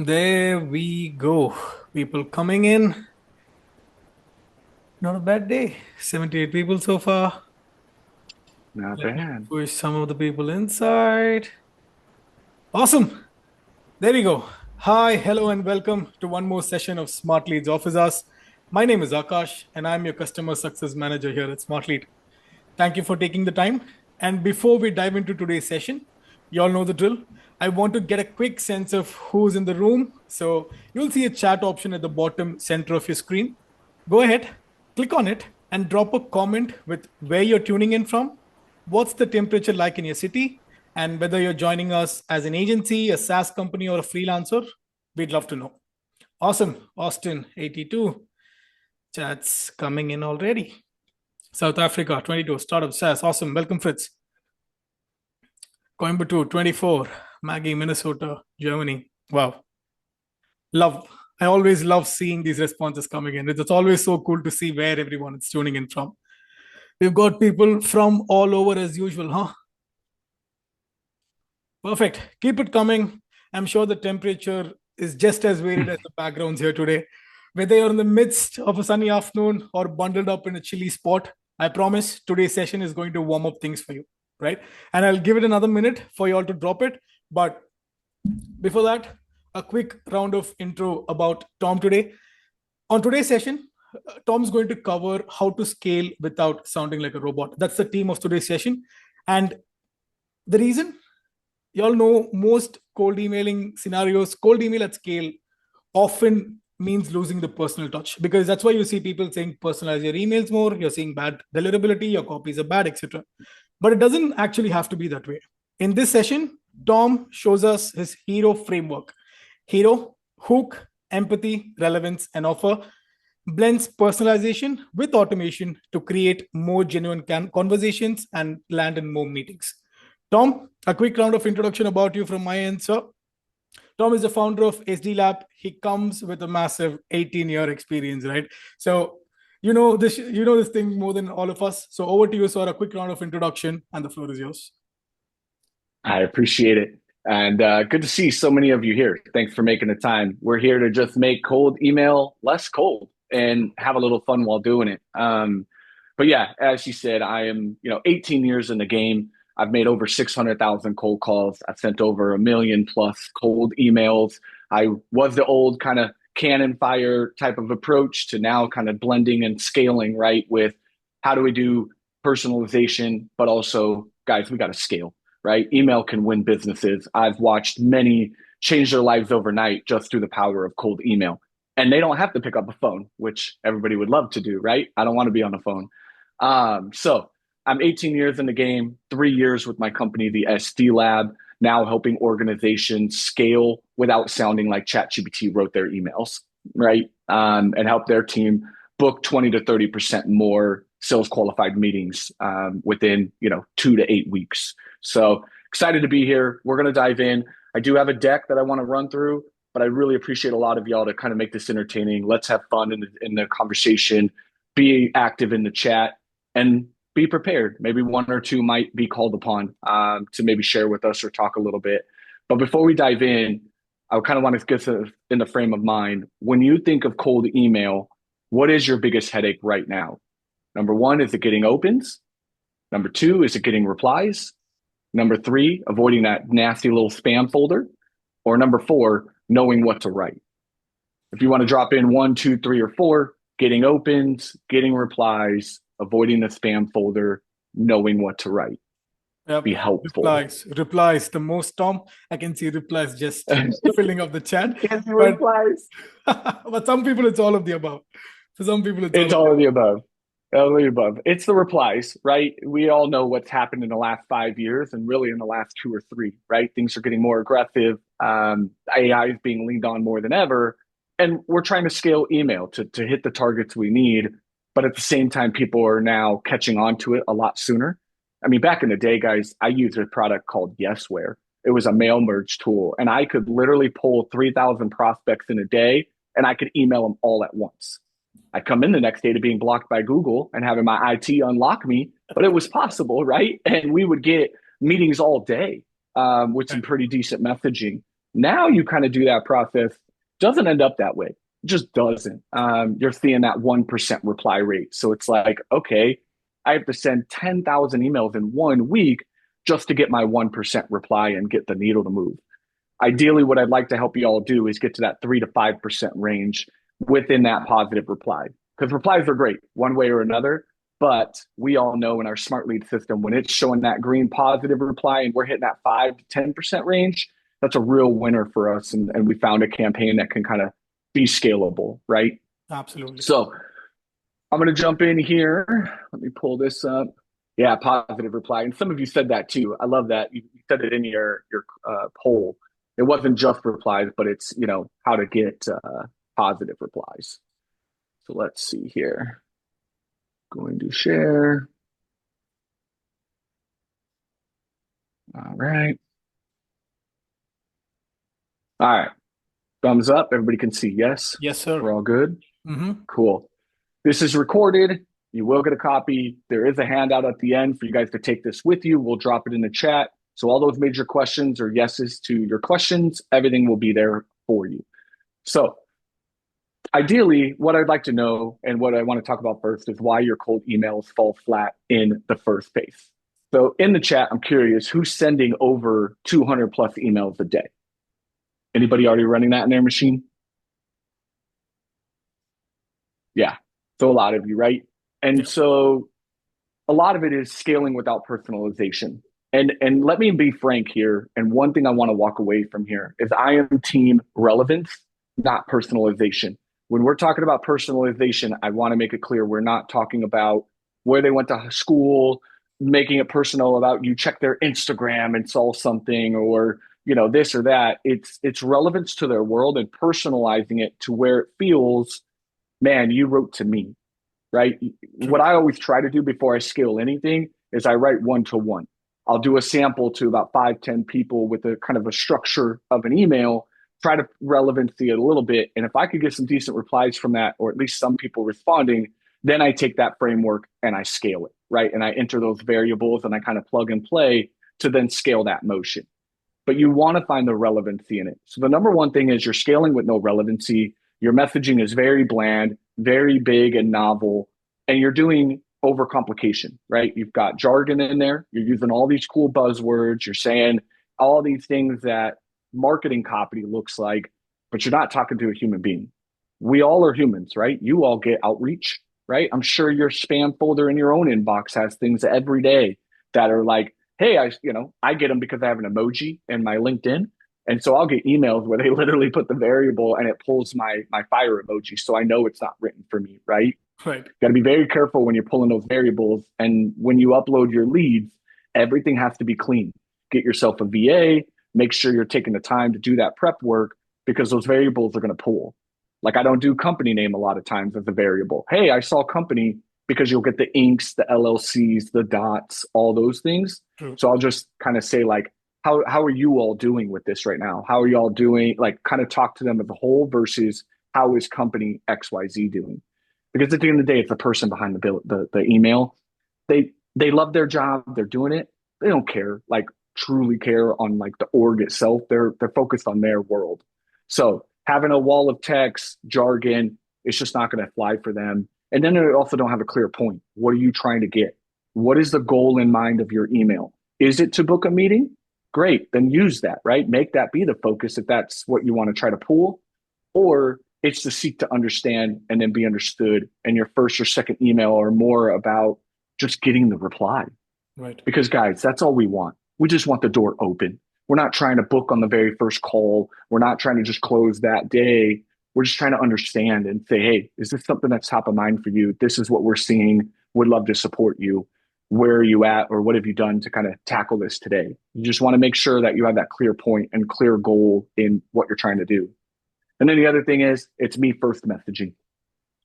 There we go. People coming in. Not a bad day. 78 people so far. Not Let me bad. push some of the people inside. Awesome. There we go. Hi, hello, and welcome to one more session of Smart Leads Office Hours. My name is Akash, and I'm your customer success manager here at Smart Lead. Thank you for taking the time. And before we dive into today's session, you all know the drill. I want to get a quick sense of who's in the room. So you'll see a chat option at the bottom center of your screen. Go ahead, click on it, and drop a comment with where you're tuning in from, what's the temperature like in your city, and whether you're joining us as an agency, a SaaS company, or a freelancer. We'd love to know. Awesome. Austin, 82. Chats coming in already. South Africa, 22. Startup SaaS. Awesome. Welcome, Fritz. Coimbatore, 24. Maggie, Minnesota, Germany. Wow. Love. I always love seeing these responses coming in. It's always so cool to see where everyone is tuning in from. We've got people from all over as usual, huh? Perfect. Keep it coming. I'm sure the temperature is just as varied as the backgrounds here today. Whether you're in the midst of a sunny afternoon or bundled up in a chilly spot, I promise today's session is going to warm up things for you, right? And I'll give it another minute for you all to drop it. But before that, a quick round of intro about Tom today. On today's session, Tom's going to cover how to scale without sounding like a robot. That's the theme of today's session. And the reason, you all know, most cold emailing scenarios, cold email at scale often means losing the personal touch, because that's why you see people saying personalize your emails more, you're seeing bad deliverability, your copies are bad, etc. But it doesn't actually have to be that way. In this session, Tom shows us his hero framework. Hero: hook, empathy, relevance, and offer, blends personalization with automation to create more genuine conversations and land in more meetings. Tom, a quick round of introduction about you from my end, sir. Tom is the founder of SD Lab. He comes with a massive 18-year experience, right? So you know this thing more than all of us. So over to you, sir. A quick round of introduction, and the floor is yours. I appreciate it. And good to see so many of you here. Thanks for making the time. We're here to just make cold email less cold and have a little fun while doing it. But yeah, as you said, I am, 18 years in the game. I've made over 600,000 cold calls. I've sent over a million plus cold emails. I was the old kind of cannon fire type of approach to now kind of blending and scaling, right? With how do we do personalization, but also, guys, we got to scale, right? Email can win businesses. I've watched many change their lives overnight just through the power of cold email. And they don't have to pick up a phone, which everybody would love to do, right? I don't want to be on the phone. So I'm 18 years in the game, 3 years with my company, the SD Lab, now helping organizations scale without sounding like ChatGPT wrote their emails, right? And help their team book 20 to 30% more sales qualified meetings within 2 to 8 weeks. So excited to be here. We're going to dive in. I do have a deck that I want to run through, but I really appreciate a lot of y'all to kind of make this entertaining. Let's have fun in the conversation, be active in the chat, and be prepared. Maybe one or two might be called upon to maybe share with us or talk a little bit. But before we dive in, I kind of want to get in the frame of mind. When you think of cold email, what is your biggest headache right now? Number one, is it getting opens? Number two, is it getting replies? Number three, avoiding that nasty little spam folder. Or number four, knowing what to write. If you want to drop in one, two, three, or four, getting opens, getting replies, avoiding the spam folder, knowing what to write. Yep. Be helpful. Replies. The most, Tom. I can see replies just filling up the chat. Can't do But replies. but some people it's all of the above. For some people it's all It's of the all of above. the above. All of the above. It's the replies, right? We all know what's happened in the last 5 years and really in the last two or three, right? Things are getting more aggressive. AI is being leaned on more than ever. And we're trying to scale email to hit the targets we need. But at the same time, people are now catching on to it a lot sooner. I mean, back in the day, guys, I used a product called Yesware. It was a mail merge tool, and I could literally pull 3,000 prospects in a day and I could email them all at once. I come in the next day to being blocked by Google and having my IT unlock me, but it was possible, right? And we would get meetings all day with some Right. pretty decent messaging. Now you kind of do that process, doesn't end up that way. It just doesn't. You're seeing that 1% reply rate. So it's like, okay, I have to send 10,000 emails in 1 week just to get my 1% reply and get the needle to move. Ideally, what I'd like to help you all do is get to that 3 to 5% range within that positive reply. Because replies are great one way or another, but we all know in our smart lead system, when it's showing that green positive reply and we're hitting that 5 to 10% range, that's a real winner for us. And we found a campaign that can kind of be scalable, right? Absolutely. So I'm going to jump in here. Let me pull this up. Yeah, positive reply. And some of you said that too. I love that. You said it in your poll. It wasn't just replies, but it's, how to get positive replies. So let's see here. Going to share. All right. All right. Thumbs up. Everybody can see yes. Yes, sir. We're all good. Mm-hmm. Cool. This is recorded. You will get a copy. There is a handout at the end for you guys to take this with you. We'll drop it in the chat. So all those major questions or yeses to your questions, everything will be there for you. So ideally, what I'd like to know and what I want to talk about first is why your cold emails fall flat in the first place. So in the chat, I'm curious, who's sending over 200 plus emails a day? Anybody already running that in their machine? Yeah. So a lot of you, right? And so a lot of it is scaling without personalization. And let me be frank here. And one thing I want to walk away from here is I am team relevance, not personalization. When we're talking about personalization, I want to make it clear we're not talking about where they went to school, making it personal about you check their Instagram and saw something or this or that. It's relevance to their world and personalizing it to where it feels, man, you wrote to me, right? True. What I always try to do before I scale anything is I write one-to-one. I'll do a sample to about 5, 10 people with a kind of a structure of an email, try to relevancy it a little bit. And if I could get some decent replies from that, or at least some people responding, then I take that framework and I scale it, right? And I enter those variables and I kind of plug and play to then scale that motion. But you want to find the relevancy in it. So the number one thing is you're scaling with no relevancy. Your messaging is very bland, very big and novel, and you're doing overcomplication, right? You've got jargon in there. You're using all these cool buzzwords. You're saying all these things that marketing copy looks like, but you're not talking to a human being. We all are humans, right? You all get outreach, right? I'm sure your spam folder in your own inbox has things every day that are like, hey, I get them because I have an emoji in my LinkedIn. And so I'll get emails where they literally put the variable and it pulls my fire emoji. So I know it's not written for me, right? Right. Got to be very careful when you're pulling those variables. And when you upload your leads, everything has to be clean. Get yourself a VA, make sure you're taking the time to do that prep work because those variables are going to pull. Like I don't do company name a lot of times as a variable. Hey, I saw company because you'll get the inks, the LLCs, the dots, all those things. True. So I'll just kind of say like, how are you all doing with this right now? How are you all doing? Like kind of talk to them as a whole versus how is company XYZ doing? Because at the end of the day, it's the person behind the email. They love their job. They're doing it. They don't care, like truly care on like the org itself. They're focused on their world. So having a wall of text, jargon, it's just not going to fly for them. And then they also don't have a clear point. What are you trying to get? What is the goal in mind of your email? Is it to book a meeting? Great, then use that, right? Make that be the focus if that's what you want to try to pull. Or it's to seek to understand and then be understood. And your first or second email are more about just getting the reply. Right. Because guys, that's all we want. We just want the door open. We're not trying to book on the very first call. We're not trying to just close that day. We're just trying to understand and say, hey, is this something that's top of mind for you? This is what we're seeing. Would love to support you. Where are you at or what have you done to kind of tackle this today? You just want to make sure that you have that clear point and clear goal in what you're trying to do. And then the other thing is it's me first messaging.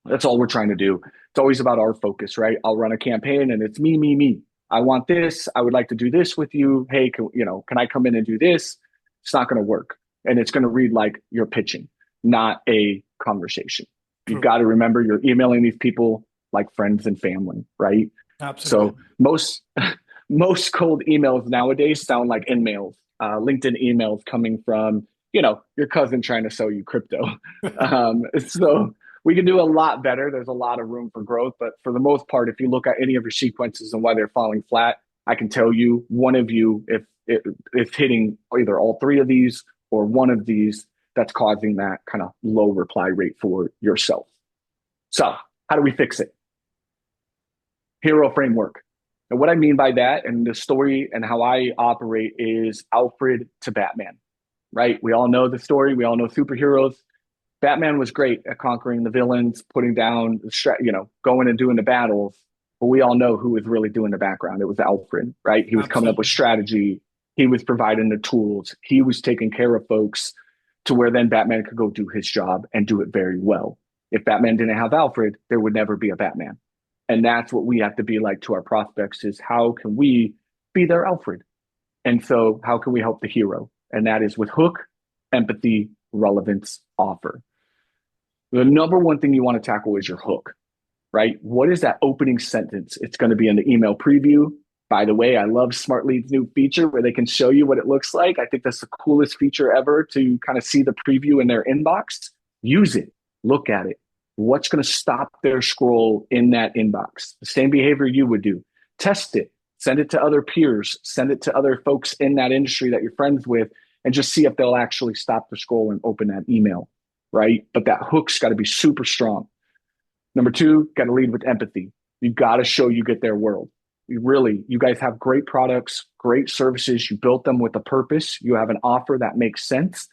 That's all we're trying to do. It's always about our focus, right? I'll run a campaign and it's me, me, me. I want this. I would like to do this with you. Hey, can I come in and do this? It's not going to work. And it's going to read like you're pitching, not a conversation. True. You've got to remember you're emailing these people like friends and family, right? Absolutely. So most cold emails nowadays sound like in-mails, LinkedIn emails coming from, your cousin trying to sell you crypto. So we can do a lot better. There's a lot of room for growth, but for the most part, if you look at any of your sequences and why they're falling flat, I can tell you one of you, if hitting either all three of these or one of these, that's causing that kind of low reply rate for yourself. So how do we fix it? Hero framework. And what I mean by that and the story and how I operate is Alfred to Batman, right? We all know the story. We all know superheroes. Batman was great at conquering the villains, putting down, going and doing the battles. But we all know who was really doing the background. It was Alfred, right? He was coming up with Absolutely. strategy. He was providing the tools. He was taking care of folks to where then Batman could go do his job and do it very well. If Batman didn't have Alfred, there would never be a Batman. And that's what we have to be like to our prospects is how can we be their Alfred? And so how can we help the hero? And that is with hook, empathy, relevance, offer. The number one thing you want to tackle is your hook, right? What is that opening sentence? It's going to be in the email preview. By the way, I love Smartlead's new feature where they can show you what it looks like. I think that's the coolest feature ever to kind of see the preview in their inbox. Use it. Look at it. What's going to stop their scroll in that inbox? The same behavior you would do. Test it. Send it to other peers. Send it to other folks in that industry that you're friends with and just see if they'll actually stop the scroll and open that email, right? But that hook's got to be super strong. Number two, got to lead with empathy. You've got to show you get their world. You guys have great products, great services. You built them with a purpose. You have an offer that makes sense,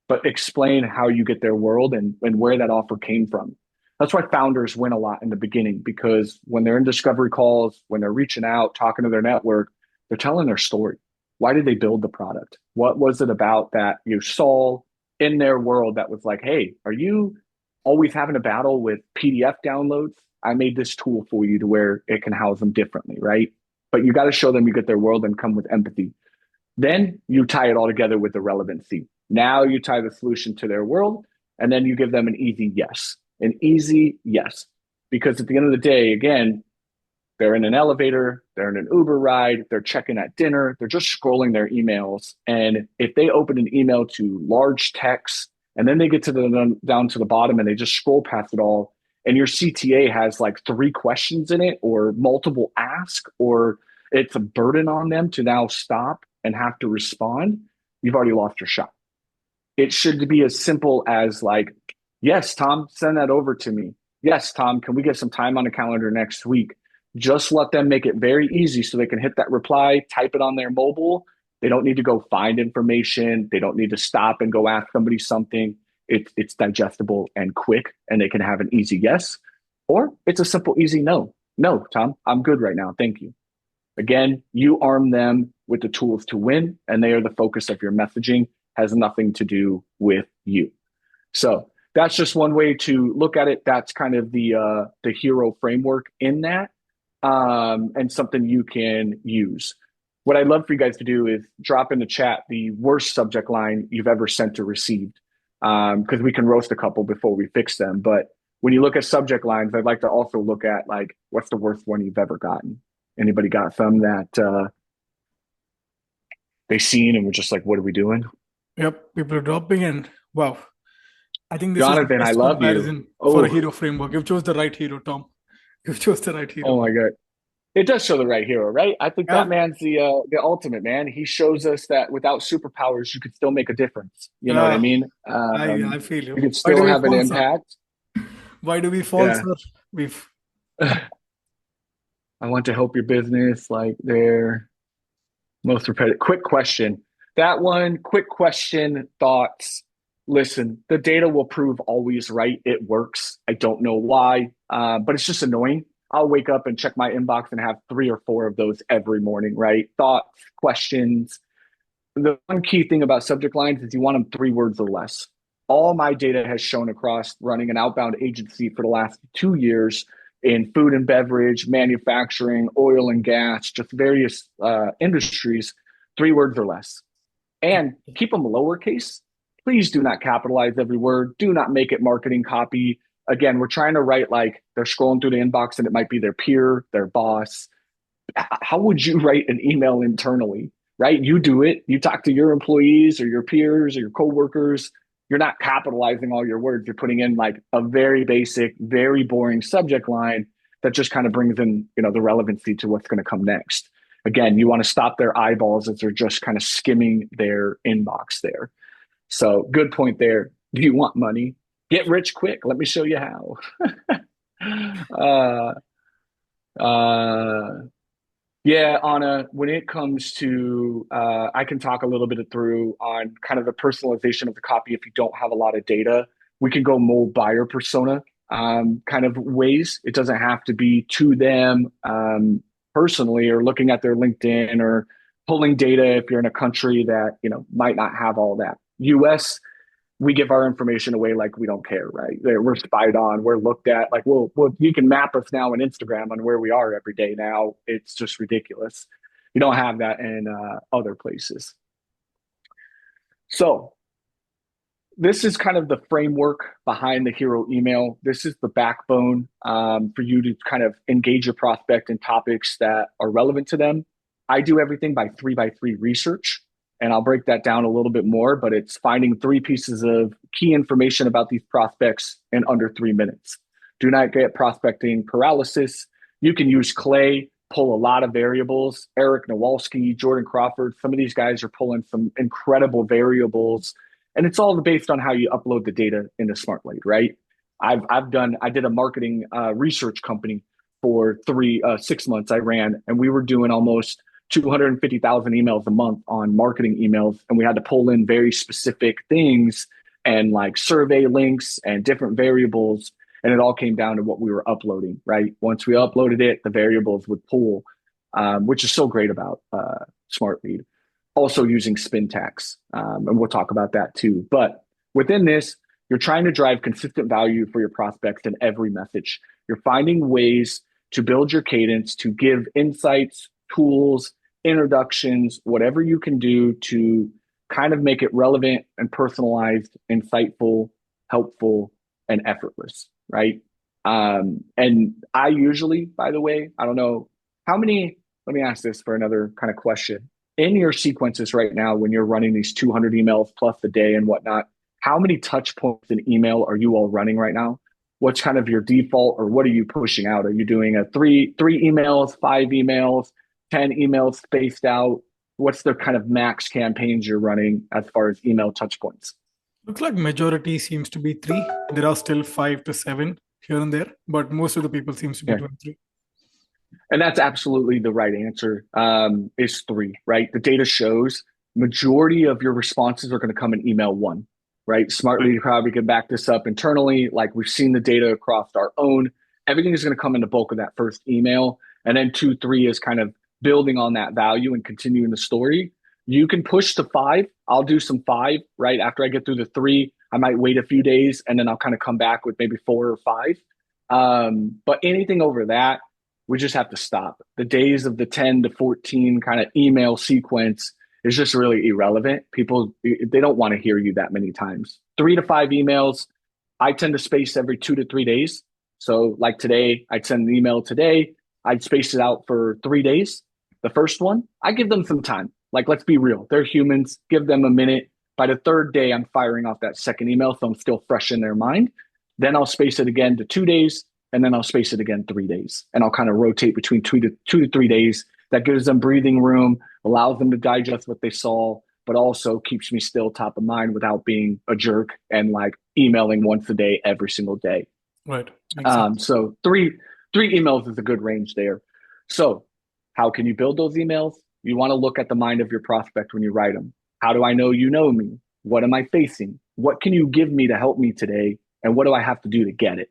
but explain how you get their world and where that offer came from. That's why founders win a lot in the beginning, because when they're in discovery calls, when they're reaching out, talking to their network, they're telling their story. Why did they build the product? What was it about that you saw in their world that was like, hey, are you always having a battle with PDF downloads? I made this tool for you to where it can house them differently, right? But you got to show them you get their world and come with empathy. Then you tie it all together with the relevancy. Now you tie the solution to their world, and then you give them an easy yes. An easy yes. Because at the end of the day, again, they're in an elevator, they're in an Uber ride, they're checking at dinner, they're just scrolling their emails. And if they open an email to large text and then they get to down to the bottom and they just scroll past it all, and your CTA has like 3 questions in it or multiple asks, or it's a burden on them to now stop and have to respond, you've already lost your shot. It should be as simple as like, yes, Tom, send that over to me. Yes, Tom, can we get some time on the calendar next week? Just let them make it very easy so they can hit that reply, type it on their mobile. They don't need to go find information. They don't need to stop and go ask somebody something. It's digestible and quick, and they can have an easy yes, or it's a simple, easy no. No, Tom, I'm good right now. Thank you. Again, you arm them with the tools to win, and they are the focus of your messaging. Has nothing to do with you. So that's just one way to look at it. That's kind of the hero framework in that, and something you can use. What I'd love for you guys to do is drop in the chat the worst subject line you've ever sent or received, because we can roast a couple before we fix them. But when you look at subject lines, I'd like to also look at like, what's the worst one you've ever gotten? Anybody got some that they seen and were just like, what are we doing? Yep, people are dropping in. Wow. I think this is the Jonathan, I best love you. comparison for a Oh, hero framework. You've chose the right hero, Tom. You've chose the right hero. oh my God. It does show the right hero, right? I think Yeah, Batman's the ultimate man. He shows us that without superpowers, you could still make a difference. You know what I yeah. mean? I feel you. You could Why do still we have an fall, sir? impact. Why do we fall, Yeah. sir? We've I want to help your business like their most repetitive. Quick question. That one, quick question, thoughts. Listen, the data will prove always right. It works. I don't know why, but it's just annoying. I'll wake up and check my inbox and have 3 or 4 of those every morning, right? Thoughts, questions. The one key thing about subject lines is you want them 3 words or less. All my data has shown across running an outbound agency for the last 2 years in food and beverage, manufacturing, oil and gas, just various industries, 3 words or less. And keep them lowercase. Please do not capitalize every word. Do not make it marketing copy. Again, we're trying to write like they're scrolling through the inbox and it might be their peer, their boss. How would you write an email internally? right? You do it. You talk to your employees or your peers or your coworkers. You're not capitalizing all your words. You're putting in like a very basic, very boring subject line that just kind of brings in, the relevancy to what's going to come next. Again, you want to stop their eyeballs as they're just kind of skimming their inbox there. So good point there. Do you want money? Get rich quick. Let me show you how. uh, uh, yeah, Anna, when it comes to, I can talk a little bit through on kind of the personalization of the copy if you don't have a lot of data. We can go mold buyer persona kind of ways. It doesn't have to be to them personally or looking at their LinkedIn or pulling data if you're in a country that, might not have all that. US, we give our information away like we don't care, right? We're spied on, we're looked at. Like, well, you can map us now on Instagram on where we are every day now. It's just ridiculous. You don't have that in other places. So this is kind of the framework behind the hero email. This is the backbone for you to kind of engage your prospect in topics that are relevant to them. I do everything by 3x3 research. And I'll break that down a little bit more, but it's finding 3 pieces of key information about these prospects in under 3 minutes. Do not get prospecting paralysis. You can use Clay, pull a lot of variables. Eric Nowalski, Jordan Crawford, some of these guys are pulling some incredible variables. And it's all based on how you upload the data into Smartlead, right? I did a marketing research company for 6 months I ran, and we were doing almost 250,000 emails a month on marketing emails. And we had to pull in very specific things and like survey links and different variables. And it all came down to what we were uploading, right? Once we uploaded it, the variables would pull, which is so great about Smartlead. Also using spin tags. And we'll talk about that too. But within this, you're trying to drive consistent value for your prospects in every message. You're finding ways to build your cadence, to give insights, tools, introductions, whatever you can do to kind of make it relevant and personalized, insightful, helpful, and effortless, right? And I usually, by the way, I don't know let me ask this for another kind of question. In your sequences right now, when you're running these 200 emails plus a day and whatnot, how many touch points in email are you all running right now? What's kind of your default, or what are you pushing out? Are you doing a three emails, 5 emails, 10 emails spaced out? What's the kind of max campaigns you're running as far as email touch points? Looks like majority seems to be 3. There are still 5 to 7 here and there, but most of the people seems to be doing 3. And that's absolutely the right answer, is 3, right? The data shows majority of your responses are going to come in email 1, right? Smartlead probably can back this up internally. Like, we've seen the data across our own. Everything is going to come in the bulk of that first email. And then 2, 3 is kind of building on that value and continuing the story. You can push to 5. I'll do some 5, right? After I get through the 3, I might wait a few days and then I'll kind of come back with maybe 4 or 5. But anything over that, we just have to stop. The days of the 10 to 14 kind of email sequence is just really irrelevant. People, they don't want to hear you that many times. 3 to 5 emails. I tend to space every 2 to 3 days. So like today, I'd send an email today. I'd space it out for 3 days. The first one, I give them some time. Like, let's be real. They're humans. Give them a minute. By the 3rd day, I'm firing off that second email, so I'm still fresh in their mind. Then I'll space it again to 2 days, and then I'll space it again 3 days. And I'll kind of rotate between 2 to 3 days. That gives them breathing room, allows them to digest what they saw, but also keeps me still top of mind without being a jerk and like emailing once a day, every single day. Right. So three emails is a good range there. So how can you build those emails? You want to look at the mind of your prospect when you write them. How do I know you know me? What am I facing? What can you give me to help me today? And what do I have to do to get it?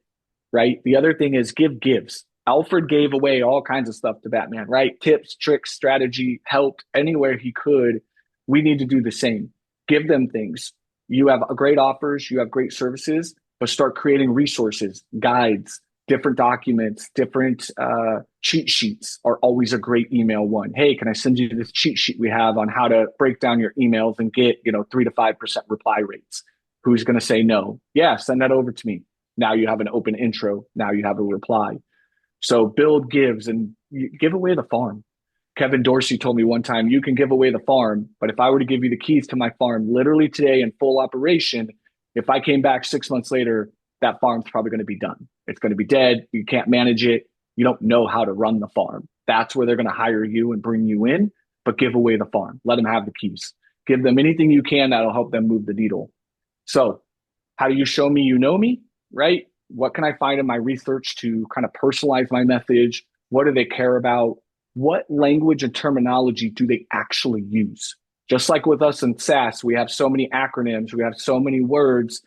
Right? The other thing is gives. Alfred gave away all kinds of stuff to Batman, right? Tips, tricks, strategy, help anywhere he could. We need to do the same. Give them things. You have great offers, you have great services, but start creating resources, guides, different documents, different cheat sheets are always a great email one. Hey, can I send you this cheat sheet we have on how to break down your emails and get 3 to 5% reply rates? Who's going to say no? Yeah, send that over to me. Now you have an open intro. Now you have a reply. So build gives and give away the farm. Kevin Dorsey told me one time, you can give away the farm, but if I were to give you the keys to my farm literally today in full operation, if I came back 6 months later, that farm's probably going to be done. It's going to be dead. You can't manage it. You don't know how to run the farm. That's where they're going to hire you and bring you in, but give away the farm. Let them have the keys. Give them anything you can that'll help them move the needle. So how do you show me you know me, right? What can I find in my research to kind of personalize my message? What do they care about? What language and terminology do they actually use? Just like with us in SaaS, we have so many acronyms, we have so many words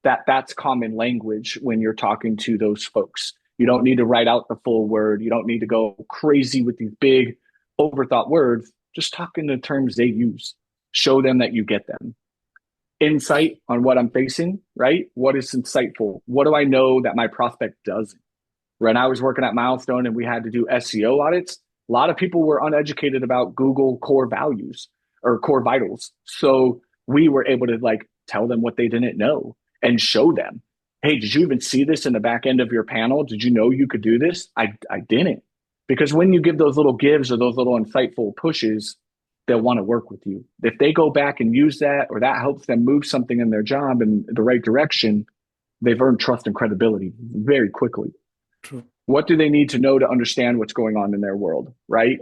that's common language when you're talking to those folks. You don't need to write out the full word. You don't need to go crazy with these big overthought words. Just talk in the terms they use. Show them that you get them. Insight on what I'm facing, right? What is insightful? What do I know that my prospect doesn't? When I was working at Milestone and we had to do SEO audits, a lot of people were uneducated about Google core values or core vitals. So we were able to like tell them what they didn't know and show them, hey, did you even see this in the back end of your panel? Did you know you could do this? I didn't. Because when you give those little gives or those little insightful pushes, they'll want to work with you. If they go back and use that, or that helps them move something in their job in the right direction, they've earned trust and credibility very quickly. True. What do they need to know to understand what's going on in their world, right?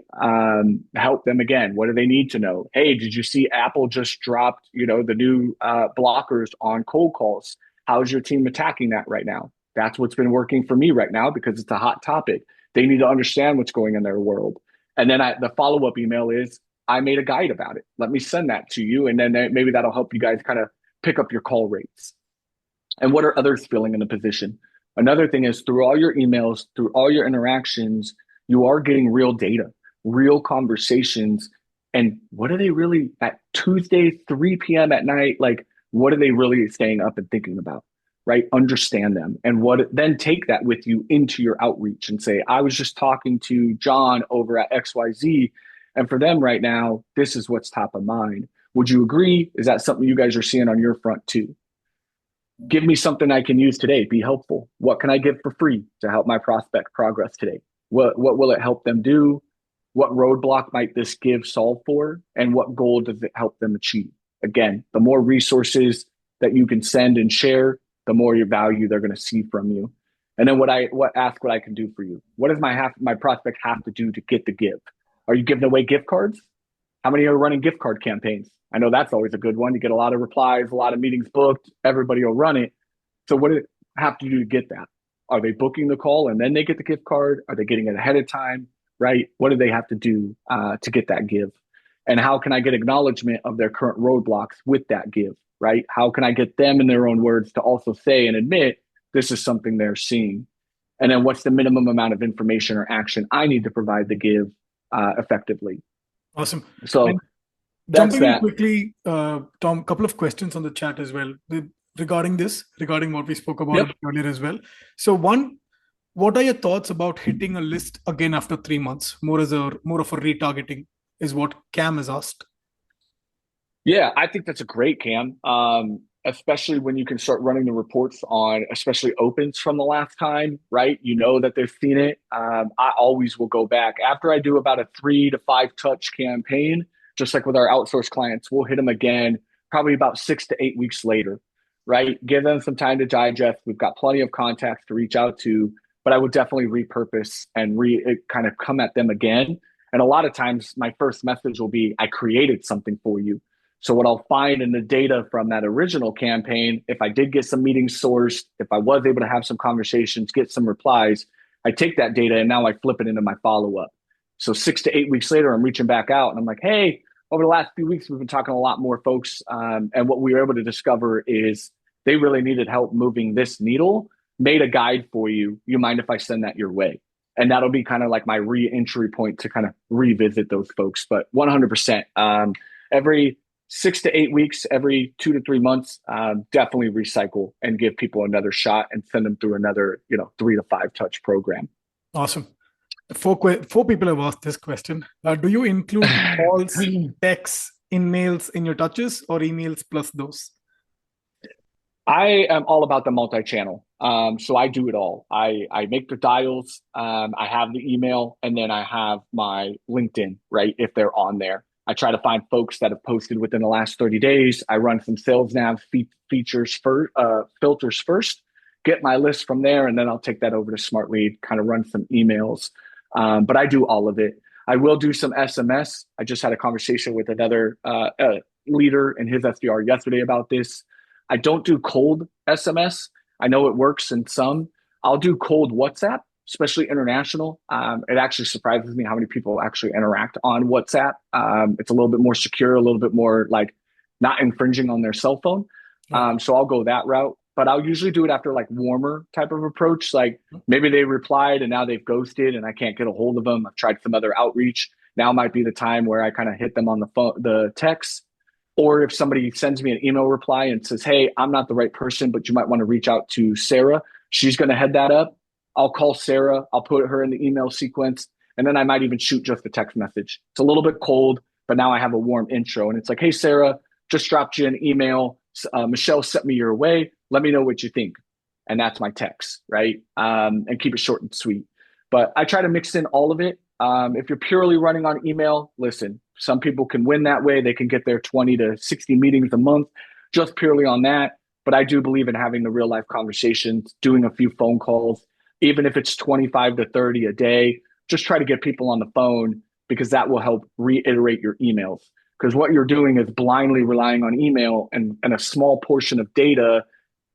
Help them again. What do they need to know? Hey, did you see Apple just dropped, the new blockers on cold calls? How's your team attacking that right now? That's what's been working for me right now because it's a hot topic. They need to understand what's going on in their world. And then the follow-up email is, I made a guide about it. Let me send that to you. And then maybe that'll help you guys kind of pick up your call rates. And what are others feeling in the position? Another thing is through all your emails, through all your interactions, you are getting real data, real conversations. And what are they really at Tuesday, 3 p.m. at night? Like, what are they really staying up and thinking about, right? Understand them. And then take that with you into your outreach and say, I was just talking to John over at XYZ. And for them right now, this is what's top of mind. Would you agree? Is that something you guys are seeing on your front too? Give me something I can use today. Be helpful. What can I give for free to help my prospect progress today? What will it help them do? What roadblock might this give solve for? And what goal does it help them achieve? Again, the more resources that you can send and share, the more your value they're going to see from you. And then what I can do for you. What does my prospect have to do to get the give? Are you giving away gift cards? How many are running gift card campaigns? I know that's always a good one. You get a lot of replies, a lot of meetings booked. Everybody will run it. So what do it have to do to get that? Are they booking the call and then they get the gift card? Are they getting it ahead of time? Right? What do they have to do to get that give? And how can I get acknowledgement of their current roadblocks with that give? Right? How can I get them in their own words to also say and admit this is something they're seeing? And then what's the minimum amount of information or action I need to provide the give effectively? Awesome. So And that's jumping in that. quickly, Tom, a couple of questions on the chat as well regarding what we spoke about Yep. earlier as well. So one, what are your thoughts about hitting a list again after 3 months? More of a retargeting is what Cam has asked. Yeah, I think that's a great, Cam. Especially when you can start running the reports on, especially opens from the last time, right? You know that they've seen it. I always will go back after I do about a 3 to 5 touch campaign, just like with our outsourced clients. We'll hit them again, probably about 6 to 8 weeks later, right? Give them some time to digest. We've got plenty of contacts to reach out to, but I would definitely repurpose and kind of come at them again. And a lot of times, my first message will be, "I created something for you." So what I'll find in the data from that original campaign, if I did get some meetings sourced, if I was able to have some conversations, get some replies, I take that data and now I flip it into my follow-up. So 6 to 8 weeks later, I'm reaching back out and I'm like, hey, over the last few weeks, we've been talking to a lot more folks. And what we were able to discover is they really needed help moving this needle, made a guide for you. You mind if I send that your way? And that'll be kind of like my re-entry point to kind of revisit those folks. But 100%, every 6 to 8 weeks, every 2 to 3 months, definitely recycle and give people another shot and send them through another, 3 to 5 touch program. Awesome. Four people have asked this question. Do you include calls, texts, emails in your touches or emails plus those? I am all about the multi-channel. So I do it all. I make the dials, I have the email, and then I have my LinkedIn, right? If they're on there. I try to find folks that have posted within the last 30 days. I run some sales nav features first, filters first, get my list from there, and then I'll take that over to Smartlead, kind of run some emails. But I do all of it. I will do some SMS. I just had a conversation with another leader in his SDR yesterday about this. I don't do cold SMS. I know it works in some. I'll do cold WhatsApp, especially international. It actually surprises me how many people actually interact on WhatsApp. It's a little bit more secure, a little bit more like not infringing on their cell phone. So I'll go that route, but I'll usually do it after like warmer type of approach. Like maybe they replied and now they've ghosted and I can't get a hold of them. I've tried some other outreach. Now might be the time where I kind of hit them on the phone, the text. Or if somebody sends me an email reply and says, hey, I'm not the right person, but you might want to reach out to Sarah. She's going to head that up. I'll call Sarah. I'll put her in the email sequence. And then I might even shoot just a text message. It's a little bit cold, but now I have a warm intro. And it's like, hey, Sarah, just dropped you an email. Michelle sent me your way. Let me know what you think. And that's my text, right? And keep it short and sweet. But I try to mix in all of it. If you're purely running on email, listen, some people can win that way. They can get their 20 to 60 meetings a month just purely on that. But I do believe in having the real life conversations, doing a few phone calls, even if it's 25 to 30 a day, just try to get people on the phone because that will help reiterate your emails. Because what you're doing is blindly relying on email and a small portion of data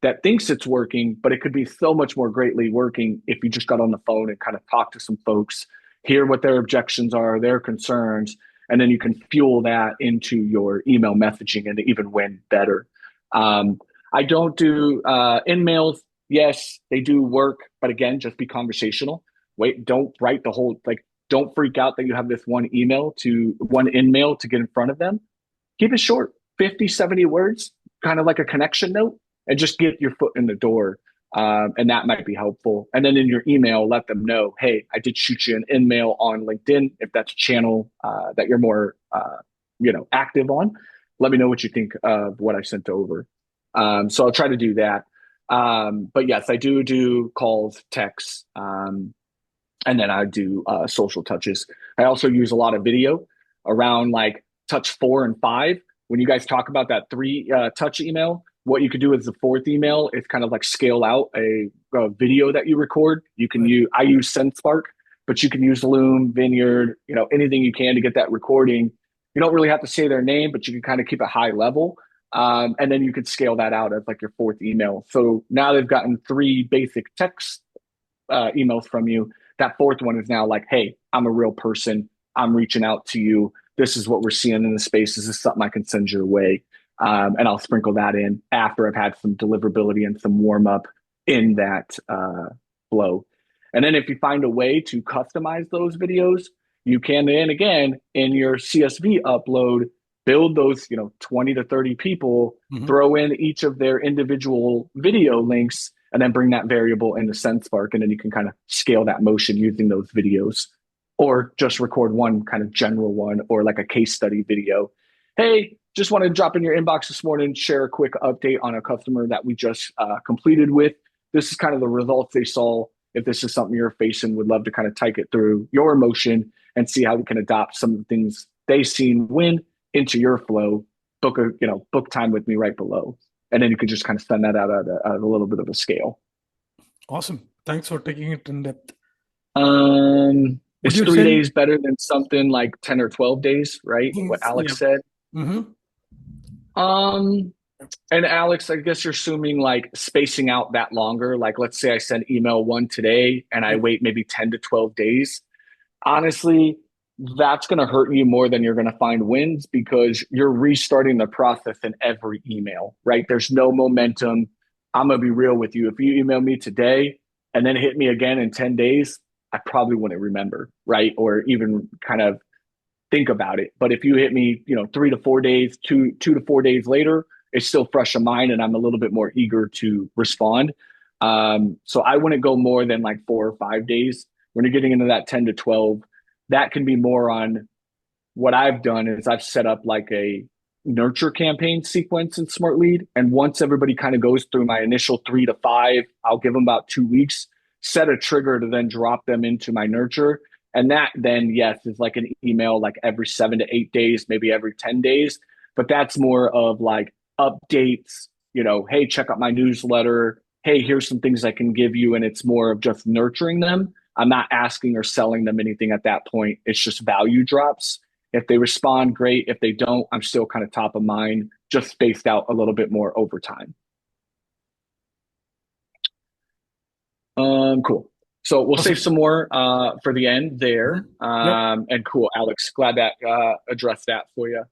that thinks it's working, but it could be so much more greatly working if you just got on the phone and kind of talk to some folks, hear what their objections are, their concerns, and then you can fuel that into your email messaging and even win better. I don't do in-mails. Yes, they do work, but again, just be conversational. Wait, don't write the whole, like, don't freak out that you have this one in-mail to get in front of them. Keep it short, 50, 70 words, kind of like a connection note, and just get your foot in the door. And that might be helpful. And then in your email, let them know, hey, I did shoot you an email on LinkedIn. If that's a channel that you're more, active on, let me know what you think of what I sent over. So I'll try to do that. But yes, I do calls, texts, and then I do social touches. I also use a lot of video around like touch 4 and 5. When you guys talk about that 3 touch email, what you could do is the 4th email is kind of like scale out a video that you record. You can I use SendSpark, but you can use Loom, Vineyard, anything you can to get that recording. You don't really have to say their name, but you can kind of keep it high level. And then you could scale that out as like your 4th email. So now they've gotten 3 basic text emails from you. That 4th one is now like, hey, I'm a real person. I'm reaching out to you. This is what we're seeing in the space. This is something I can send your way. And I'll sprinkle that in after I've had some deliverability and some warm up in that flow. And then if you find a way to customize those videos, you can then again in your CSV upload, build those 20 to 30 people, throw in each of their individual video links, and then bring that variable into SendSpark. And then you can kind of scale that motion using those videos, or just record one kind of general one or like a case study video. Hey, just wanted to drop in your inbox this morning, share a quick update on a customer that we just completed with. This is kind of the results they saw. If this is something you're facing, would love to kind of take it through your emotion and see how we can adopt some of the things they've seen win into your flow. Book time with me right below. And then you could just kind of send that out at a little bit of a scale. Awesome. Thanks for taking it in depth. Is 3 days better than something like 10 or 12 days, right? What Alex said. And Alex, I guess you're assuming like spacing out that longer. Like, let's say I send email 1 today and I wait maybe 10 to 12 days. Honestly, that's going to hurt you more than you're going to find wins because you're restarting the process in every email, right? There's no momentum. I'm going to be real with you. If you email me today and then hit me again in 10 days, I probably wouldn't remember, right? Or even kind of think about it. But if you hit me, 3 to 4 days, 2 to 4 days later, it's still fresh in mind and I'm a little bit more eager to respond. So I wouldn't go more than like 4 or 5 days. When you're getting into that 10 to 12, that can be more on what I've done is I've set up like a nurture campaign sequence in Smart Lead. And once everybody kind of goes through my initial 3 to 5, I'll give them about 2 weeks, set a trigger to then drop them into my nurture. And that then, yes, is like an email like every 7 to 8 days, maybe every 10 days. But that's more of like updates, hey, check out my newsletter. Hey, here's some things I can give you. And it's more of just nurturing them. I'm not asking or selling them anything at that point. It's just value drops. If they respond, great. If they don't, I'm still kind of top of mind, just spaced out a little bit more over time. Cool. So we'll Awesome. save some more for the end there. Yep. And cool, Alex. Glad that addressed that for you.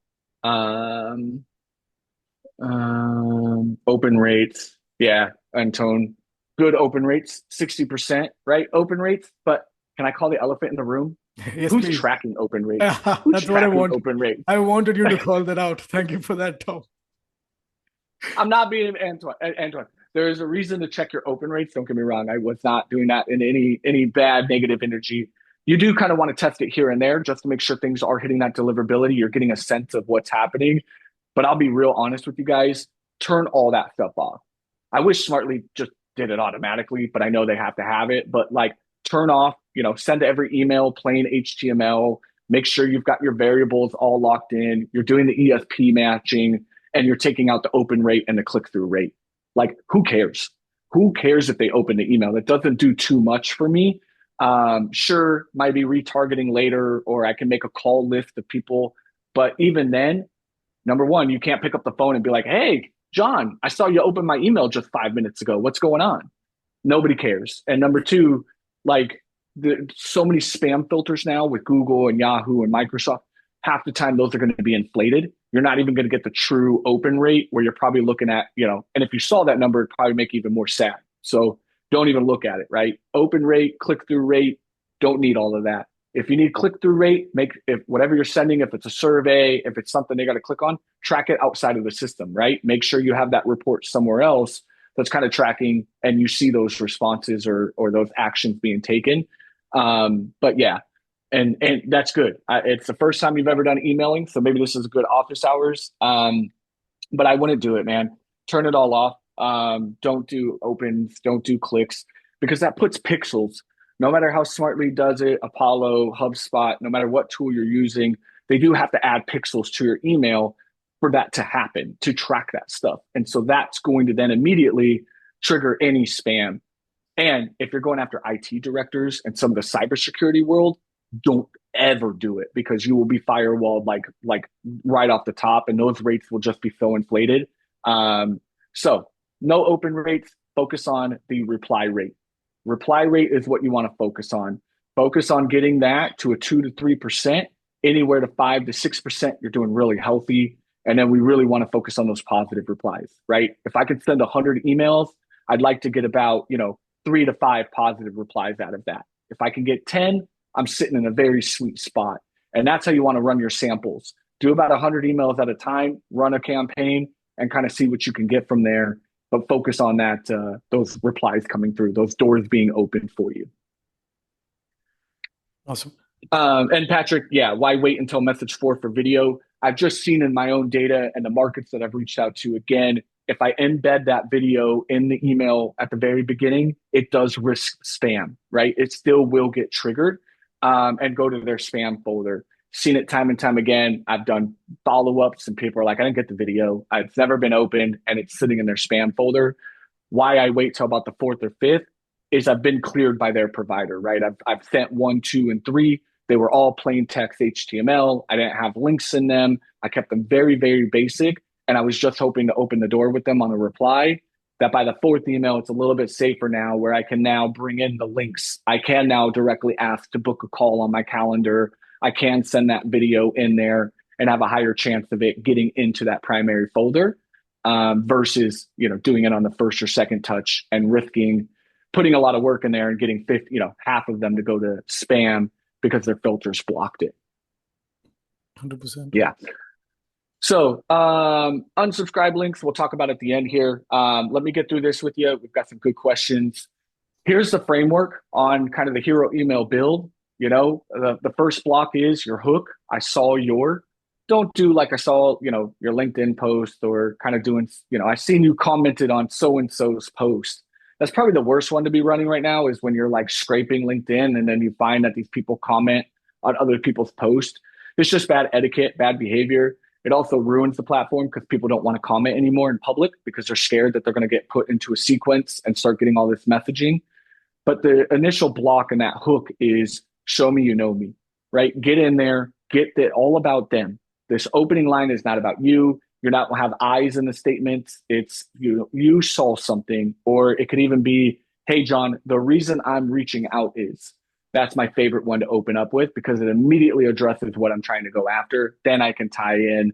Open rates. Yeah, Antone. Good open rates, 60%, right? Open rates. But can I call the elephant in the room? Yes, Who's please. tracking open rates? Who's That's what I tracking want. open rates? I wanted you to call that out. Thank you for that, Tom. I'm not being Antoine. Antoine, there is a reason to check your open rates. Don't get me wrong. I was not doing that in any bad negative energy. You do kind of want to test it here and there just to make sure things are hitting that deliverability. You're getting a sense of what's happening. But I'll be real honest with you guys. Turn all that stuff off. I wish Smartly just did it automatically, but I know they have to have it. But like turn off, send to every email, plain HTML. Make sure you've got your variables all locked in. You're doing the ESP matching and you're taking out the open rate and the click-through rate. Like, who cares? Who cares if they open the email? That doesn't do too much for me. Sure, might be retargeting later, or I can make a call list of people. But even then, number one, you can't pick up the phone and be like, hey, John, I saw you open my email just 5 minutes ago. What's going on? Nobody cares. And number two, like so many spam filters now with Google and Yahoo and Microsoft, half the time those are going to be inflated. You're not even going to get the true open rate where you're probably looking at, and if you saw that number, it'd probably make you even more sad. So don't even look at it, right? Open rate, click-through rate, don't need all of that. If you need click-through rate, if whatever you're sending, if it's a survey, if it's something they got to click on, track it outside of the system, right? Make sure you have that report somewhere else that's kind of tracking and you see those responses or those actions being taken. But yeah, and that's good. It's the first time you've ever done emailing, so maybe this is good office hours. But I wouldn't do it, man. Turn it all off. Don't do opens, don't do clicks, because that puts pixels. No matter how Smartly does it, Apollo, HubSpot, no matter what tool you're using, they do have to add pixels to your email for that to happen, to track that stuff. And so that's going to then immediately trigger any spam. And if you're going after IT directors and some of the cybersecurity world, don't ever do it, because you will be firewalled like right off the top, and those rates will just be so inflated. So no open rates. Focus on the reply rate. Reply rate is what you want to focus on. Focus on getting that to a 2 to 3%, anywhere to 5 to 6%. You're doing really healthy. And then we really want to focus on those positive replies, right? If I could send 100 emails, I'd like to get about, 3 to 5 positive replies out of that. If I can get 10, I'm sitting in a very sweet spot. And that's how you want to run your samples. Do about 100 emails at a time, run a campaign, and kind of see what you can get from there. But focus on that, those replies coming through, those doors being open for you. Awesome. And Patrick, yeah, why wait until message 4 for video? I've just seen in my own data and the markets that I've reached out to, again, if I embed that video in the email at the very beginning, it does risk spam, right? It still will get triggered and go to their spam folder. Seen it time and time again. I've done follow-ups and people are like, I didn't get the video. It's never been opened and it's sitting in their spam folder. Why I wait till about the 4th or 5th is I've been cleared by their provider, right? I've sent 1, 2, and 3. They were all plain text HTML. I didn't have links in them. I kept them very, very basic. And I was just hoping to open the door with them on a reply. That by the 4th email, it's a little bit safer now, where I can now bring in the links. I can now directly ask to book a call on my calendar. I can send that video in there and have a higher chance of it getting into that primary folder versus, doing it on the first or second touch and risking putting a lot of work in there and getting 50, half of them to go to spam because their filters blocked it. 100%. Yeah. So unsubscribe links, we'll talk about at the end here. Let me get through this with you. We've got some good questions. Here's the framework on kind of the hero email build. The first block is your hook. I saw your. don't do like I saw, your LinkedIn post or kind of doing, I seen you commented on so-and-so's post. That's probably the worst one to be running right now is when you're like scraping LinkedIn and then you find that these people comment on other people's posts. It's just bad etiquette, bad behavior. It also ruins the platform because people don't want to comment anymore in public because they're scared that they're going to get put into a sequence and start getting all this messaging. But the initial block in that hook is show me you know me, right? Get in there, get it all about them. This opening line is not about you. You're not have eyes in the statements. It's you saw something, or it could even be, hey John, the reason I'm reaching out is. That's my favorite one to open up with because it immediately addresses what I'm trying to go after. Then I can tie in,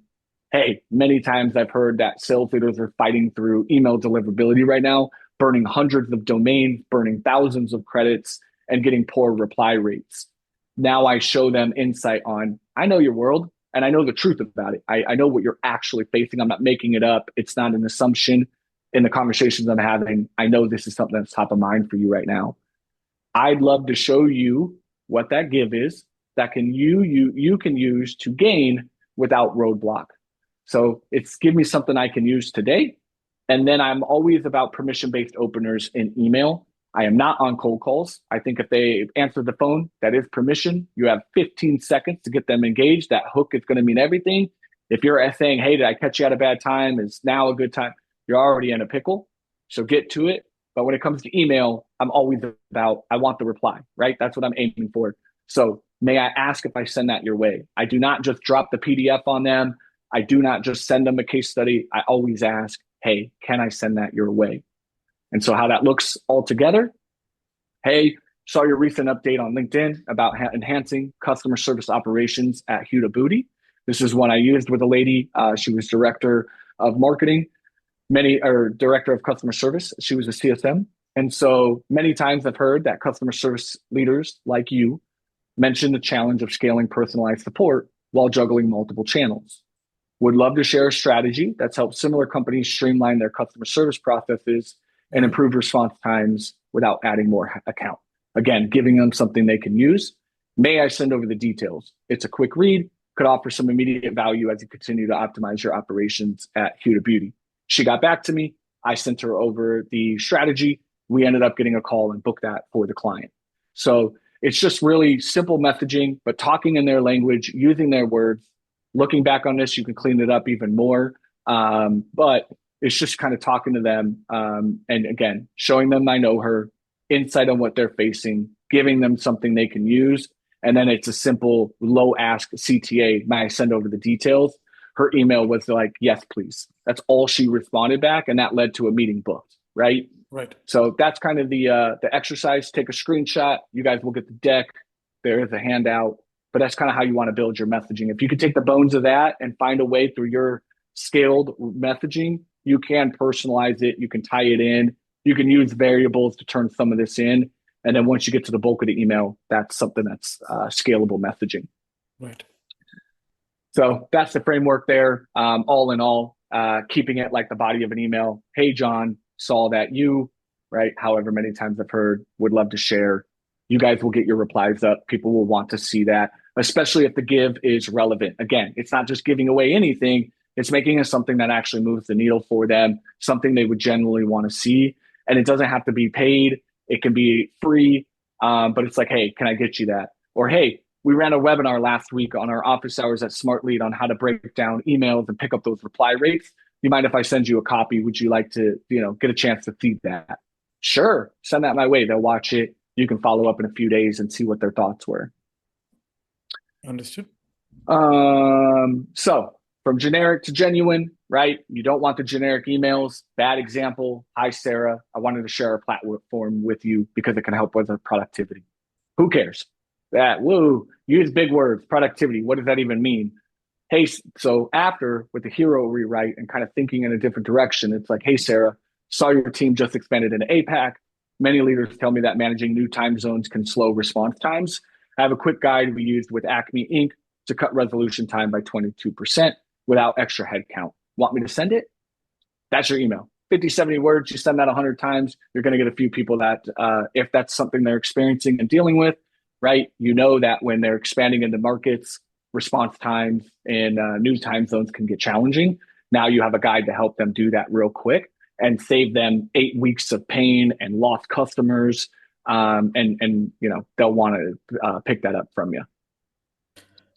hey, many times I've heard that sales leaders are fighting through email deliverability right now, burning hundreds of domains, burning thousands of credits, and getting poor reply rates. Now I show them insight on, I know your world and I know the truth about it. I know what you're actually facing. I'm not making it up. It's not an assumption in the conversations I'm having. I know this is something that's top of mind for you right now. I'd love to show you what that give is that can you can use to gain without roadblock. So it's give me something I can use today. And then I'm always about permission-based openers in email. I am not on cold calls. I think if they answer the phone, that is permission. You have 15 seconds to get them engaged. That hook is going to mean everything. If you're saying, hey, did I catch you at a bad time? Is now a good time? You're already in a pickle. So get to it. But when it comes to email, I'm always about, I want the reply, right? That's what I'm aiming for. So may I ask if I send that your way? I do not just drop the PDF on them. I do not just send them a case study. I always ask, hey, can I send that your way? And so how that looks all together, hey, saw your recent update on LinkedIn about enhancing customer service operations at Huda Booty. This is one I used with a lady. She was director of marketing, director of customer service. She was a CSM. And so many times I've heard that customer service leaders like you mention the challenge of scaling personalized support while juggling multiple channels. Would love to share a strategy that's helped similar companies streamline their customer service processes and improve response times without adding more account. Again, giving them something they can use. May I send over the details? It's a quick read, could offer some immediate value as you continue to optimize your operations at Huda Beauty. She got back to me. I sent her over the strategy. We ended up getting a call and booked that for the client. So it's just really simple messaging, but talking in their language, using their words. Looking back on this, you can clean it up even more. But it's just kind of talking to them. And again, showing them I know her, insight on what they're facing, giving them something they can use. And then it's a simple low ask CTA. May I send over the details? Her email was like, yes, please. That's all she responded back. And that led to a meeting booked, right? Right. So that's kind of the exercise. Take a screenshot. You guys will get the deck. There is a handout. But that's kind of how you want to build your messaging. If you could take the bones of that and find a way through your scaled messaging, you can personalize it. You can tie it in. You can use variables to turn some of this in. And then once you get to the bulk of the email, that's something that's scalable messaging. Right. So that's the framework there. All in all, keeping it like the body of an email. Hey, John, saw that you, right? However many times I've heard, would love to share. You guys will get your replies up. People will want to see that, especially if the give is relevant. Again, it's not just giving away anything. It's making it something that actually moves the needle for them, something they would genuinely want to see. And it doesn't have to be paid. It can be free, but it's like, hey, can I get you that? Or, hey, we ran a webinar last week on our office hours at Smartlead on how to break down emails and pick up those reply rates. You mind if I send you a copy? Would you like to, get a chance to see that? Sure, send that my way. They'll watch it. You can follow up in a few days and see what their thoughts were. Understood. So from generic to genuine, right? You don't want the generic emails. Bad example. Hi, Sarah. I wanted to share a platform with you because it can help with productivity. Who cares? That, woo, use big words, productivity. What does that even mean? Hey, so after with the hero rewrite and kind of thinking in a different direction, it's like, hey, Sarah, saw your team just expanded into APAC. Many leaders tell me that managing new time zones can slow response times. I have a quick guide we used with Acme Inc. to cut resolution time by 22% without extra headcount. Want me to send it? That's your email. 50, 70 words. You send that 100 times, you're going to get a few people that, if that's something they're experiencing and dealing with, right? You know that when they're expanding into markets, response times in new time zones can get challenging. Now you have a guide to help them do that real quick and save them 8 weeks of pain and lost customers. And they'll want to pick that up from you.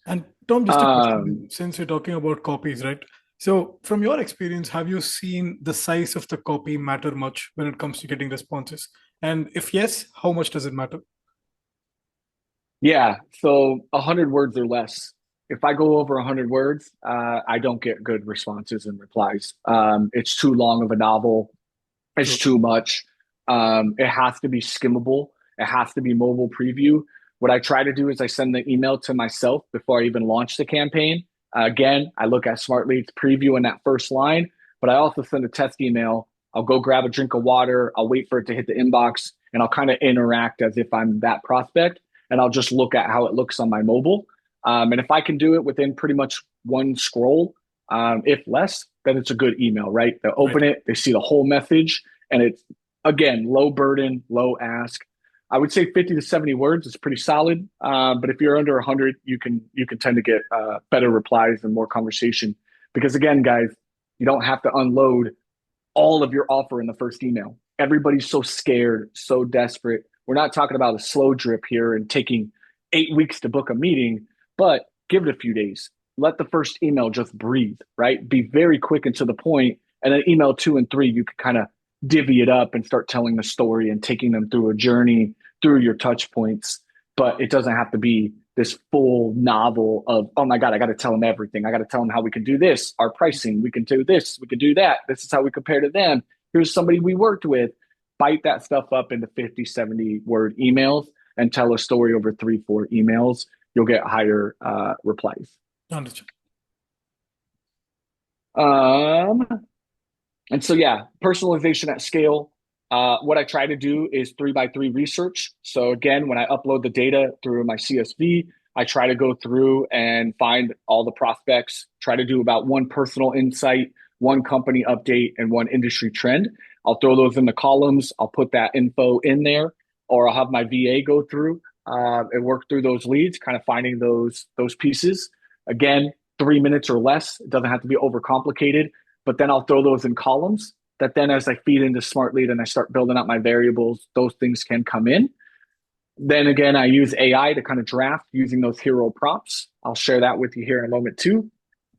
And Tom, just a question, Um, since we're talking about copies, right? So, from your experience, have you seen the size of the copy matter much when it comes to getting responses? And if yes, how much does it matter? yeah, so 100 words or less. If I go over 100 words, I don't get good responses and replies. It's too long of a novel. It's True. too much. It has to be skimmable. It has to be mobile preview. What I try to do is I send the email to myself before I even launch the campaign. Again, I look at Smartlead's preview in that first line, but I also send a test email. I'll go grab a drink of water. I'll wait for it to hit the inbox, and I'll kind of interact as if I'm that prospect. And I'll just look at how it looks on my mobile. And if I can do it within pretty much one scroll, if less, then it's a good email, right? They'll open Right. it, they see the whole message, and it's, again, low burden, low ask. I would say 50 to 70 words is pretty solid. But if you're under 100, you can tend to get better replies and more conversation. Because again, guys, you don't have to unload all of your offer in the first email. Everybody's so scared, so desperate. We're not talking about a slow drip here and taking 8 weeks to book a meeting, but give it a few days. Let the first email just breathe, right? Be very quick and to the point. And then email 2 and 3, you can kind of divvy it up and start telling the story and taking them through a journey through your touch points. But it doesn't have to be this full novel of, oh my God, I got to tell them everything. I got to tell them how we can do this, our pricing, we can do this, we can do that. This is how we compare to them. Here's somebody we worked with. Bite that stuff up into 50, 70 word emails and tell a story over 3, 4 emails. You'll get higher replies. Understood. Um, and so, yeah, personalization at scale. What I try to do is 3 by 3 research. So again, when I upload the data through my CSV, I try to go through and find all the prospects, try to do about one personal insight, one company update, and one industry trend. I'll throw those in the columns. I'll put that info in there, or I'll have my VA go through and work through those leads, kind of finding those pieces. Again, 3 minutes or less. It doesn't have to be overcomplicated, but then I'll throw those in columns that then as I feed into Smartlead and I start building out my variables, those things can come in. Then again, I use AI to kind of draft using those hero prompts. I'll share that with you here in a moment too.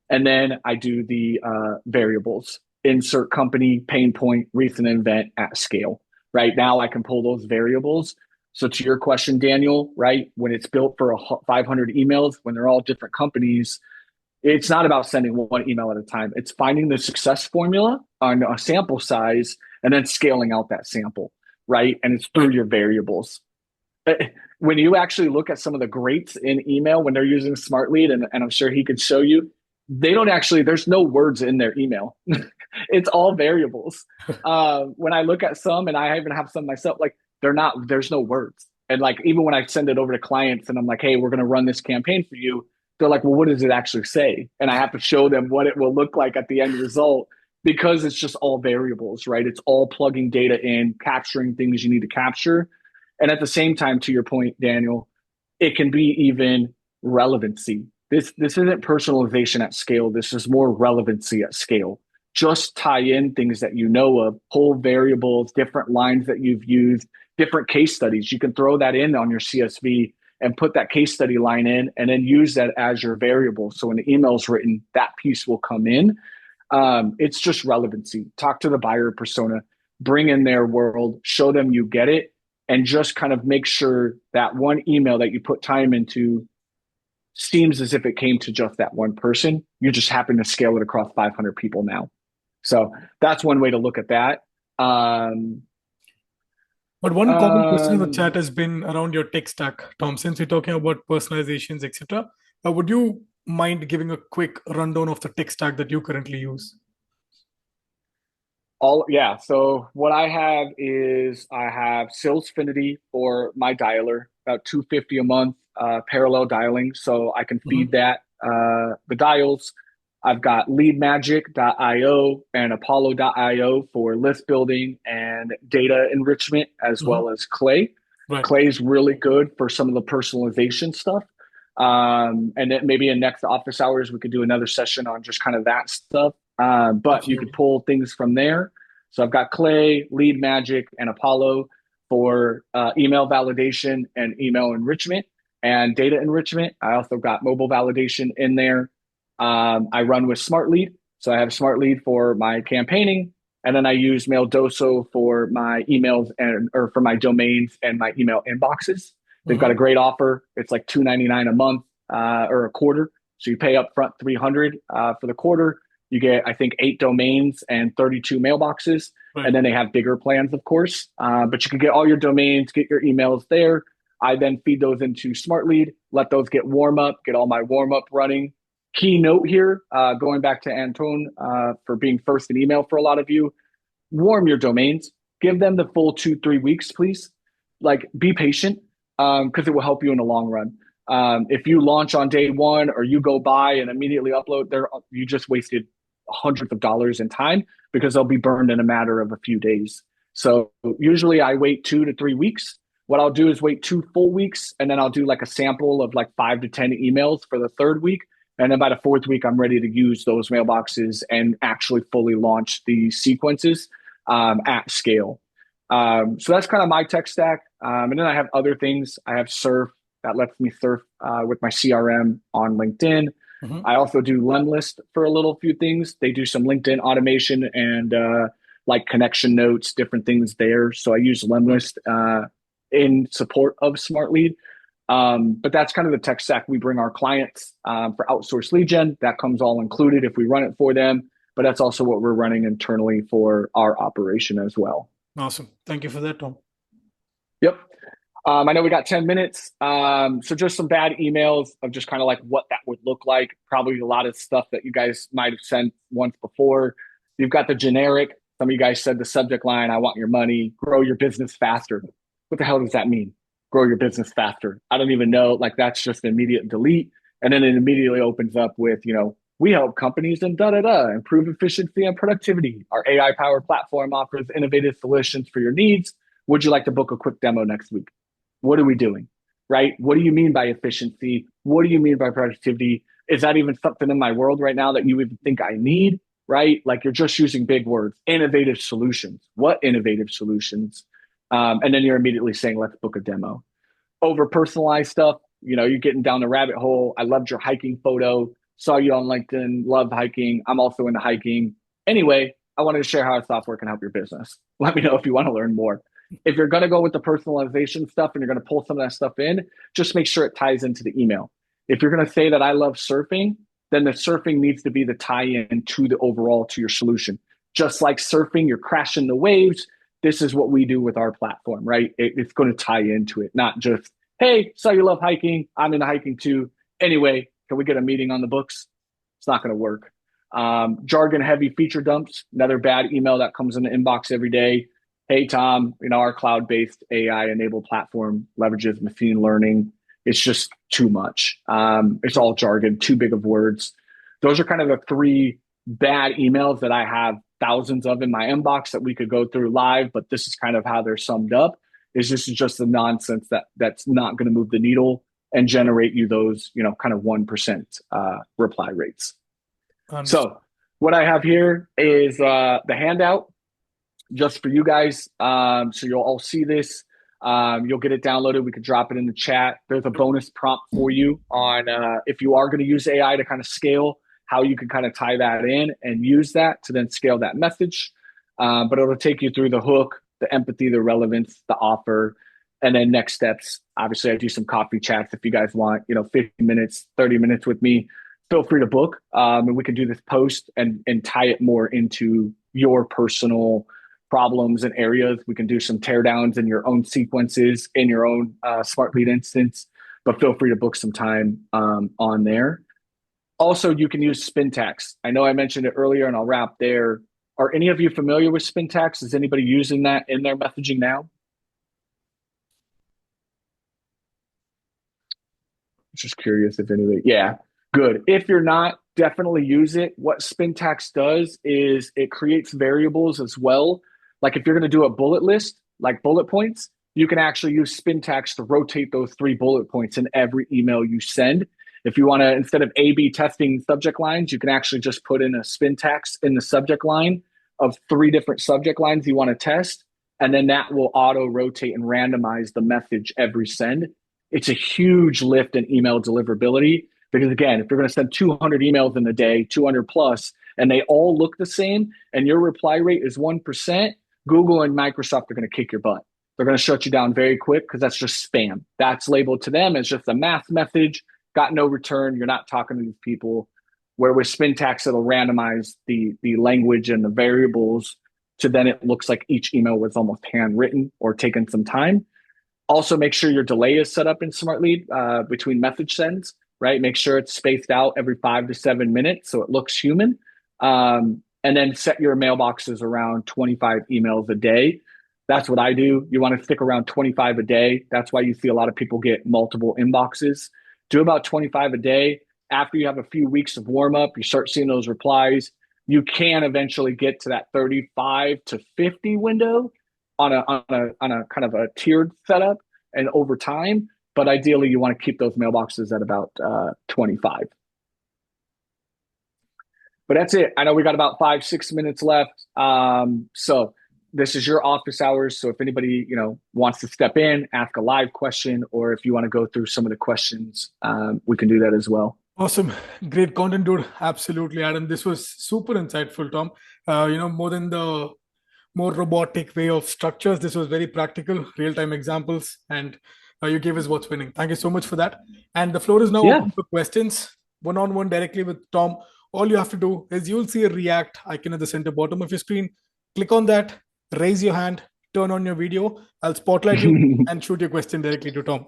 And then I do the variables, insert company, pain point, recent event at scale. Right now, I can pull those variables. So to your question, Daniel, right, when it's built for 500 emails, when they're all different companies, it's not about sending one email at a time. It's finding the success formula on a sample size and then scaling out that sample, right? And it's through Right. your variables. When you actually look at some of the greats in email, when they're using Smartlead, and I'm sure he could show you, they don't actually, there's no words in their email. It's all variables. When I look at some, and I even have some myself, like there's no words. And like, even when I send it over to clients and I'm like, hey, we're going to run this campaign for you, they're like, well, what does it actually say? And I have to show them what it will look like at the end result because it's just all variables, right? It's all plugging data in, capturing things you need to capture. And at the same time, to your point, Daniel, it can be even relevancy. This isn't personalization at scale. This is more relevancy at scale. Just tie in things that you know of, whole variables, different lines that you've used, different case studies. You can throw that in on your CSV and put that case study line in and then use that as your variable. So when the email is written, that piece will come in. It's just relevancy. Talk to the buyer persona, bring in their world, show them you get it, and just kind of make sure that one email that you put time into seems as if it came to just that one person. You just happen to scale it across 500 people now. So that's one way to look at that. But one common question in the Um, chat has been around your tech stack, Tom. Since we're talking about personalizations, etc., would you mind giving a quick rundown of the tech stack that you currently use? yeah. So what I have is I have Salesfinity for my dialer, about 250 a month, parallel dialing, so I can feed Mhm. that the dials. I've got leadmagic.io and apollo.io for list building and data enrichment, as Mhm. well as Clay. Right. Clay is really good for some of the personalization stuff. And then maybe in next office hours, we could do another session on just kind of that stuff. But you could Absolutely. pull things from there. So I've got Clay, Lead Magic, and Apollo for email validation and email enrichment and data enrichment. I also got mobile validation in there. I run with Smartlead. So I have Smartlead for my campaigning, and then I use Maildoso for my emails and or for my domains and my email inboxes. They've got a great offer. It's like $299 a month or a quarter. So you pay up front $300 for the quarter. You get, I think, 8 domains and 32 mailboxes. Right. And then they have bigger plans, of course. But you can get all your domains, get your emails there. I then feed those into Smartlead, let those get warm up, get all my warm up running. Key note here, going back to Anton for being first in email for a lot of you, warm your domains. Give them the full 2-3 weeks, please. Like, be patient because it will help you in the long run. If you launch on day one or you go by and immediately upload, there you just wasted hundreds of dollars in time because they'll be burned in a matter of a few days. So usually I wait 2 to 3 weeks. What I'll do is wait 2 full weeks, and then I'll do like a sample of like 5 to 10 emails for the 3rd week. And then by the 4th week, I'm ready to use those mailboxes and actually fully launch the sequences at scale. So that's kind of my tech stack. And then I have other things. I have Surf that lets me surf with my CRM on LinkedIn. I also do Lemlist for a little few things. They do some LinkedIn automation and like connection notes, different things there. So I use Lemlist in support of Smartlead. But that's kind of the tech stack we bring our clients for outsourced lead gen. That comes all included if we run it for them. But that's also what we're running internally for our operation as well. Awesome. Thank you for that, Tom. Yep. I know we got 10 minutes. So just some bad emails of just kind of like what that would look like. Probably a lot of stuff that you guys might have sent once before. You've got the generic. Some of you guys said the subject line, I want your money, grow your business faster. What the hell does that mean? Grow your business faster. I don't even know. Like, that's just an immediate delete. And then it immediately opens up with, we help companies and improve efficiency and productivity. Our AI powered platform offers innovative solutions for your needs. Would you like to book a quick demo next week? What are we doing? Right? What do you mean by efficiency? What do you mean by productivity? Is that even something in my world right now that you even think I need? Right? Like, you're just using big words. Innovative solutions. What innovative solutions? And then you're immediately saying, let's book a demo. Over personalized stuff, you're getting down the rabbit hole. I loved your hiking photo. Saw you on LinkedIn. Love hiking. I'm also into hiking. Anyway, I wanted to share how our software can help your business. Let me know if you want to learn more. If you're going to go with the personalization stuff and you're going to pull some of that stuff in, just make sure it ties into the email. If you're going to say that I love surfing, then the surfing needs to be the tie-in to the overall to your solution. Just like surfing, you're crashing the waves. This is what we do with our platform, right? It's going to tie into it, not just, hey, saw you love hiking. I'm into hiking too. Anyway, can we get a meeting on the books? It's not going to work. Jargon heavy feature dumps, another bad email that comes in the inbox every day. Hey, Tom, our cloud-based AI enabled platform leverages machine learning. It's just too much. It's all jargon, too big of words. Those are kind of the 3 bad emails that I have thousands of in my inbox that we could go through live, but this is kind of how they're summed up. Is this is just the nonsense that's not going to move the needle and generate you those, kind of 1% reply rates. So what I have here is the handout just for you guys. So you'll all see this. You'll get it downloaded. We could drop it in the chat. There's a bonus prompt for you on if you are going to use AI to kind of scale, how you can kind of tie that in and use that to then scale that message. But it'll take you through the hook, the empathy, the relevance, the offer, and then next steps. Obviously, I do some coffee chats if you guys want, 50 minutes, 30 minutes with me. Feel free to book, and we can do this post and tie it more into your personal problems and areas. We can do some teardowns in your own sequences, in your own Smartlead instance, but feel free to book some time on there. Also, you can use Spintax. I know I mentioned it earlier, and I'll wrap there. Are any of you familiar with Spintax? Is anybody using that in their messaging now? Just curious if anybody, yeah, good. If you're not, definitely use it. What Spintax does is it creates variables as well. Like if you're going to do a bullet list, like bullet points, you can actually use spin tags to rotate those 3 bullet points in every email you send. If you want to, instead of A/B testing subject lines, you can actually just put in a spin text in the subject line of 3 different subject lines you want to test. And then that will auto rotate and randomize the message every send. It's a huge lift in email deliverability because, again, if you're going to send 200 emails in a day, 200 plus, and they all look the same and your reply rate is 1%, Google and Microsoft are going to kick your butt. They're going to shut you down very quick because that's just spam. That's labeled to them as just a mass message, got no return. You're not talking to these people. Where with Spintax, it'll randomize the language and the variables to then it looks like each email was almost handwritten or taken some time. Also, make sure your delay is set up in Smartlead between message sends, right? Make sure it's spaced out every 5 to 7 minutes so it looks human. And then set your mailboxes around 25 emails a day. That's what I do. You want to stick around 25 a day. That's why you see a lot of people get multiple inboxes. Do about 25 a day. After you have a few weeks of warm up, you start seeing those replies. You can eventually get to that 35 to 50 window on a kind of a tiered setup and over time. But ideally, you want to keep those mailboxes at about 25. But that's it. I know we got about 5-6 minutes left. So this is your office hours. So if anybody, wants to step in, ask a live question, or if you want to go through some of the questions, we can do that as well. Awesome. Great content, dude. Absolutely, Adam. This was super insightful, Tom. More than the more robotic way of structures, this was very practical, real-time examples, and you gave us what's winning. Thank you so much for that. And the floor is now open for questions, one-on-one directly with Tom. All you have to do is you'll see a React icon at the center bottom of your screen. Click on that, raise your hand, turn on your video. I'll spotlight you and shoot your question directly to Tom.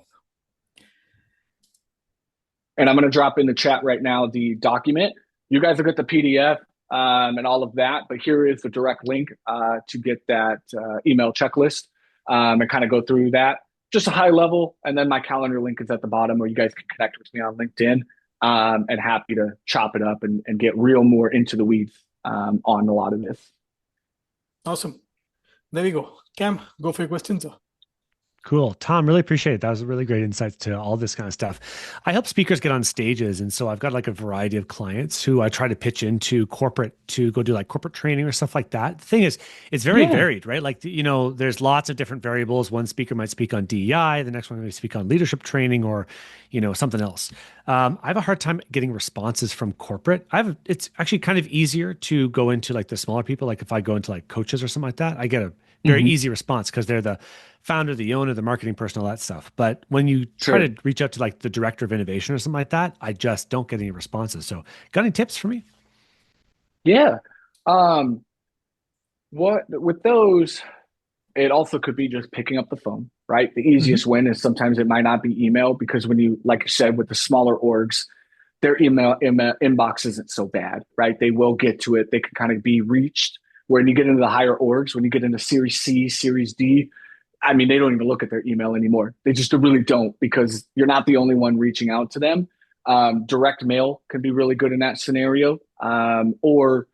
And I'm going to drop in the chat right now the document. You guys will get the PDF and all of that, but here is the direct link to get that email checklist and kind of go through that. Just a high level, and then my calendar link is at the bottom where you guys can connect with me on LinkedIn, and happy to chop it up and get real more into the weeds on a lot of this. Awesome. There we go. Cam, go for your questions, sir. Cool. Tom, really appreciate it. That was a really great insights to all this kind of stuff. I help speakers get on stages. And so I've got like a variety of clients who I try to pitch into corporate to go do like corporate training or stuff like that. The thing is, it's very varied, right? Like, there's lots of different variables. One speaker might speak on DEI, the next one might speak on leadership training or, something else. I have a hard time getting responses from corporate. It's actually kind of easier to go into like the smaller people. Like if I go into like coaches or something like that, I get a very easy response because they're the founder, the owner, the marketing person, all that stuff. But when you try to reach out to like the director of innovation or something like that, I just don't get any responses. So got any tips for me? Yeah. With those, it also could be just picking up the phone, right? The easiest win is sometimes it might not be email because when you, like you said, with the smaller orgs, their email inbox isn't so bad, right? They will get to it. They can kind of be reached. When you get into the higher orgs, when you get into Series C, Series D, I mean, they don't even look at their email anymore. They just really don't because you're not the only one reaching out to them. Direct mail can be really good in that scenario, or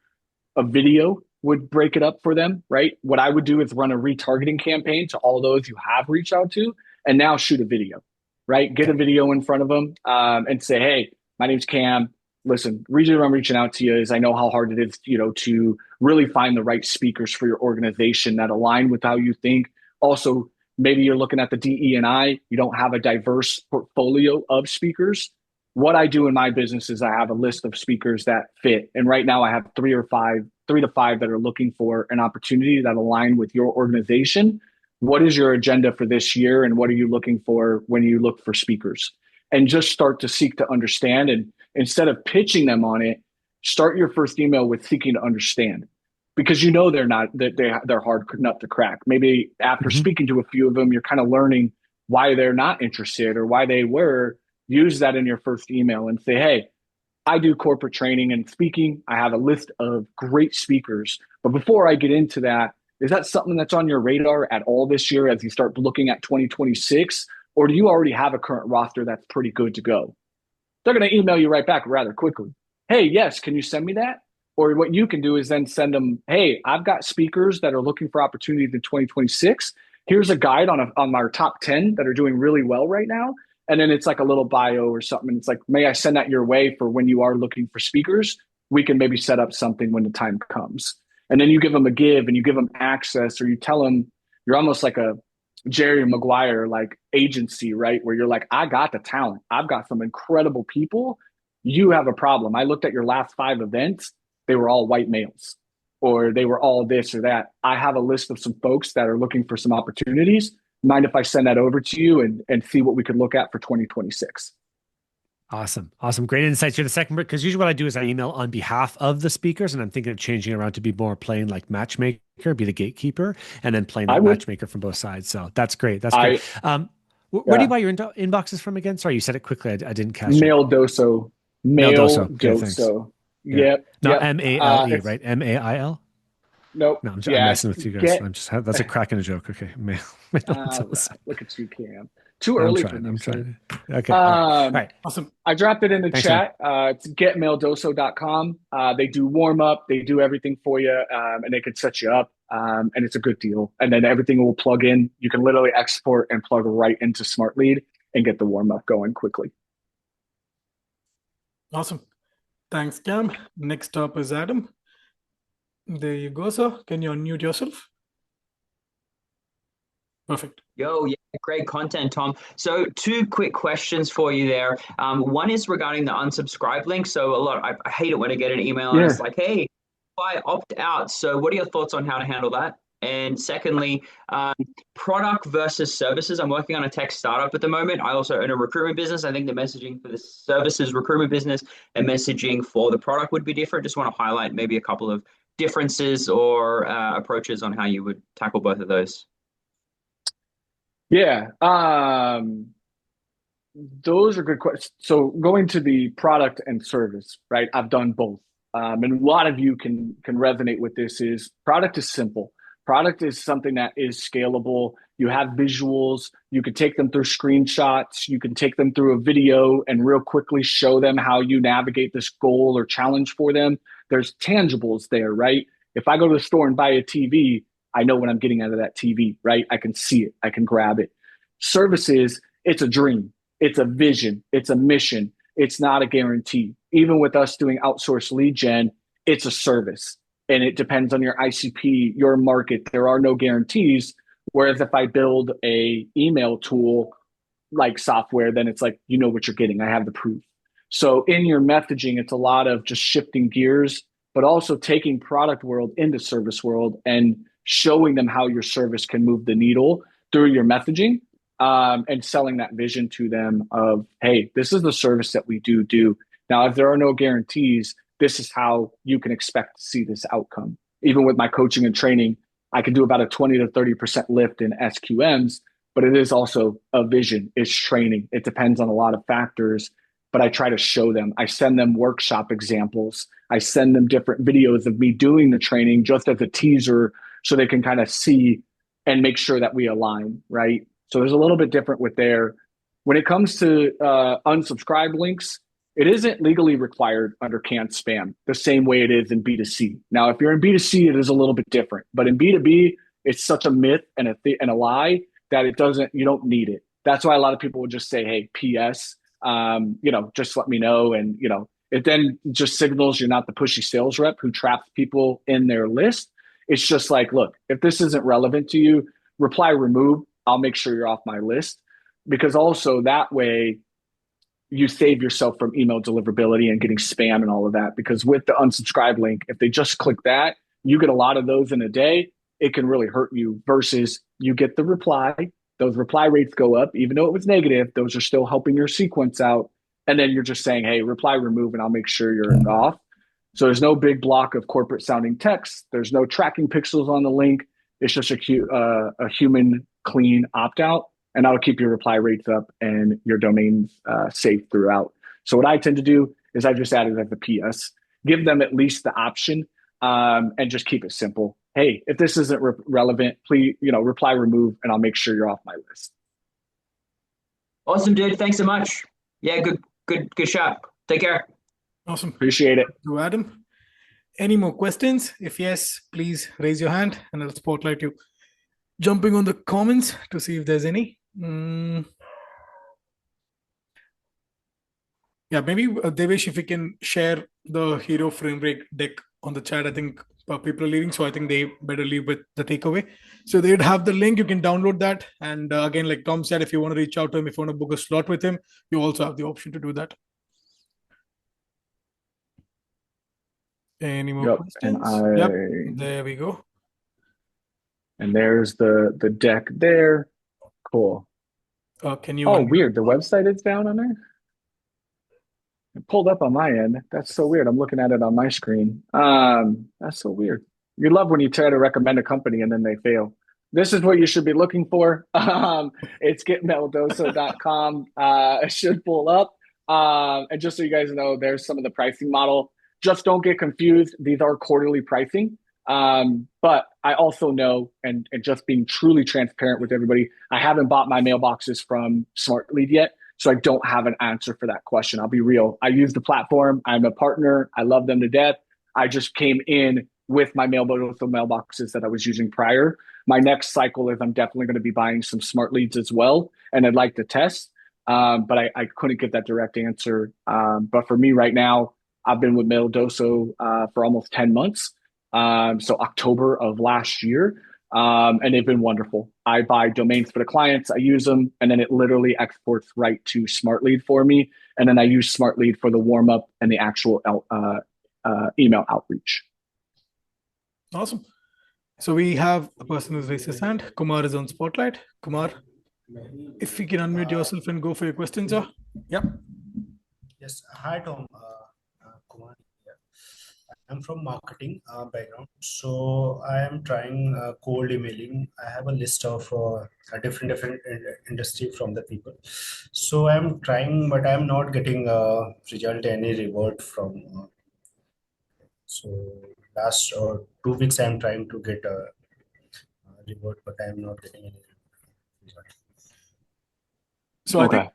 a video would break it up for them, right? What I would do is run a retargeting campaign to all those you have reached out to and now shoot a video, right? Get a video in front of them and say, hey, my name's Cam. Listen, the reason I'm reaching out to you is I know how hard it is, to really find the right speakers for your organization that align with how you think. Also, maybe you're looking at the DE&I, you don't have a diverse portfolio of speakers. What I do in my business is I have a list of speakers that fit. And right now I have 3 to 5 that are looking for an opportunity that align with your organization. What is your agenda for this year? And what are you looking for when you look for speakers? And just start to seek to understand. And instead of pitching them on it, start your first email with seeking to understand, because they're hard nut to crack. Maybe after speaking to a few of them, you're kind of learning why they're not interested or why they were. Use that in your first email and say, hey, I do corporate training and speaking. I have a list of great speakers. But before I get into that, is that something that's on your radar at all this year as you start looking at 2026? Or do you already have a current roster that's pretty good to go? They're going to email you right back rather quickly. Hey, yes, can you send me that? Or what you can do is then send them, hey, I've got speakers that are looking for opportunities in 2026. here's a guide on our top 10 that are doing really well right now. And then it's like a little bio or something. And it's like, may I send that your way for when you are looking for speakers? We can maybe set up something when the time comes. And then you give them a give and you give them access, or you tell them you're almost like a Jerry Maguire like agency, right? Where you're like, I got the talent. I've got some incredible people. You have a problem. I looked at your last 5 events. They were all white males, or they were all this or that. I have a list of some folks that are looking for some opportunities. Mind if I send that over to you and see what we could look at for 2026? Awesome. Awesome. Great insights here. The second bit, because usually what I do is I email on behalf of the speakers, and I'm thinking of changing it around to be more playing like matchmaker, be the gatekeeper, and then playing that matchmaker from both sides. So that's great. That's great. Where do you buy your inboxes from again? Sorry, you said it quickly. I didn't catch it. Maildoso. Maildoso. Okay, Maildoso. Yep. Not Yep. MALE, right? MAIL? Nope. No, I'm messing with you guys. That's a crack in a joke. Okay. Look at you, Cam. Too early for me. I'm trying. Okay. All right. Awesome. I dropped it in the chat. It's getmaildoso.com. They do warm up. They do everything for you, and they can set you up. And it's a good deal. And then everything will plug in. You can literally export and plug right into Smartlead and get the warm up going quickly. Awesome. Thanks, Cam. Next up is Adam. There you go, sir. Can you unmute yourself? Perfect. Yo, yeah, great content, Tom. So 2 quick questions for you there. One is regarding the unsubscribe link. So I hate it when I get an email and it's like, hey, I opt out. So what are your thoughts on how to handle that? And secondly, product versus services. I'm working on a tech startup at the moment. I also own a recruitment business. I think the messaging for the services recruitment business and messaging for the product would be different. Just want to highlight maybe a couple of differences or approaches on how you would tackle both of those. Yeah, those are good questions. So going to the product and service, right? I've done both. And a lot of you can resonate with this. Is product is simple. Product is something that is scalable. You have visuals. You can take them through screenshots. You can take them through a video and real quickly show them how you navigate this goal or challenge for them. There's tangibles there, right? If I go to the store and buy a TV, I know what I'm getting out of that TV, right? I can see it. I can grab it. Services, it's a dream. It's a vision. It's a mission. It's not a guarantee. Even with us doing outsourced lead gen, it's a service. And it depends on your ICP, your market. There are no guarantees. Whereas if I build a email tool like software, then it's like, you know what you're getting. I have the proof. So in your messaging, it's a lot of just shifting gears, but also taking product world into service world and showing them how your service can move the needle through your messaging, and selling that vision to them of, hey, this is the service that we do. Now, if there are no guarantees, this is how you can expect to see this outcome. Even with my coaching and training, I can do about a 20 to 30% lift in SQMs, but it is also a vision. It's training. It depends on a lot of factors, but I try to show them. I send them workshop examples. I send them different videos of me doing the training just as a teaser so they can kind of see and make sure that we align, right? So there's a little bit different with there. When it comes to unsubscribe links, it isn't legally required under canned spam the same way it is in B2C. Now, if you're in B2C, it is a little bit different. But in B2B, it's such a myth and a lie that you don't need it. That's why a lot of people will just say, hey, PS, just let me know. And, it then just signals you're not the pushy sales rep who traps people in their list. It's just like, look, if this isn't relevant to you, reply, remove. I'll make sure you're off my list. Because also that way you save yourself from email deliverability and getting spam and all of that. Because with the unsubscribe link, if they just click that, you get a lot of those in a day. It can really hurt you versus you get the reply. Those reply rates go up. Even though it was negative, those are still helping your sequence out. And then you're just saying, hey, reply, remove, and I'll make sure you're off. So there's no big block of corporate sounding text. There's no tracking pixels on the link. It's just a human clean opt out, and that'll keep your reply rates up and your domains safe throughout. So what I tend to do is I just add it as a PS, give them at least the option, and just keep it simple. Hey, if this isn't relevant, please, reply, remove, and I'll make sure you're off my list. Awesome, dude. Thanks so much. Yeah, good shot. Take care. Awesome. Appreciate it. To Adam. Any more questions? If yes, please raise your hand and I'll spotlight you. jumping on the comments to see if there's any. Yeah, maybe Devesh, if we can share the hero framework deck on the chat. I think people are leaving, so I think they better leave with the takeaway. So they'd have the link. You can download that. And again, like Tom said, if you want to reach out to him, if you want to book a slot with him, you also have the option to do that. Any more questions? Yep, there we go. And there's the deck there. Cool. Can you? Oh, weird. The website is down on there. It pulled up on my end. That's so weird. I'm looking at it on my screen. That's so weird. You love when you try to recommend a company and then they fail. This is what you should be looking for. It's getmeldoso.com. It should pull up. And just so you guys know, there's some of the pricing model. Just don't get confused. These are quarterly pricing. But I also know, and just being truly transparent with everybody, I haven't bought my mailboxes from Smartlead yet. So I don't have an answer for that question. I'll be real. I use the platform. I'm a partner. I love them to death. I just came in with my mailboxes that I was using prior. My next cycle is I'm definitely going to be buying some smart leads as well. And I'd like to test, but I couldn't get that direct answer. But for me right now, I've been with Meldoso for almost 10 months. So October of last year. And they've been wonderful. I buy domains for the clients, I use them, and then it literally exports right to Smartlead for me. And then I use Smartlead for the warm up and the actual email outreach. Awesome. So we have a person who's raised his hand. Kumar is on Spotlight. Kumar, if you can unmute yourself and go for your questions, sir. Yep. Yes. Hi, Tom. Kumar. I'm from marketing background, so I am trying cold emailing. I have a list of different industry from the people. So I'm trying, but I'm not getting result any reward from. So last 2 weeks I'm trying to get a reward, but I'm not getting any result. So I think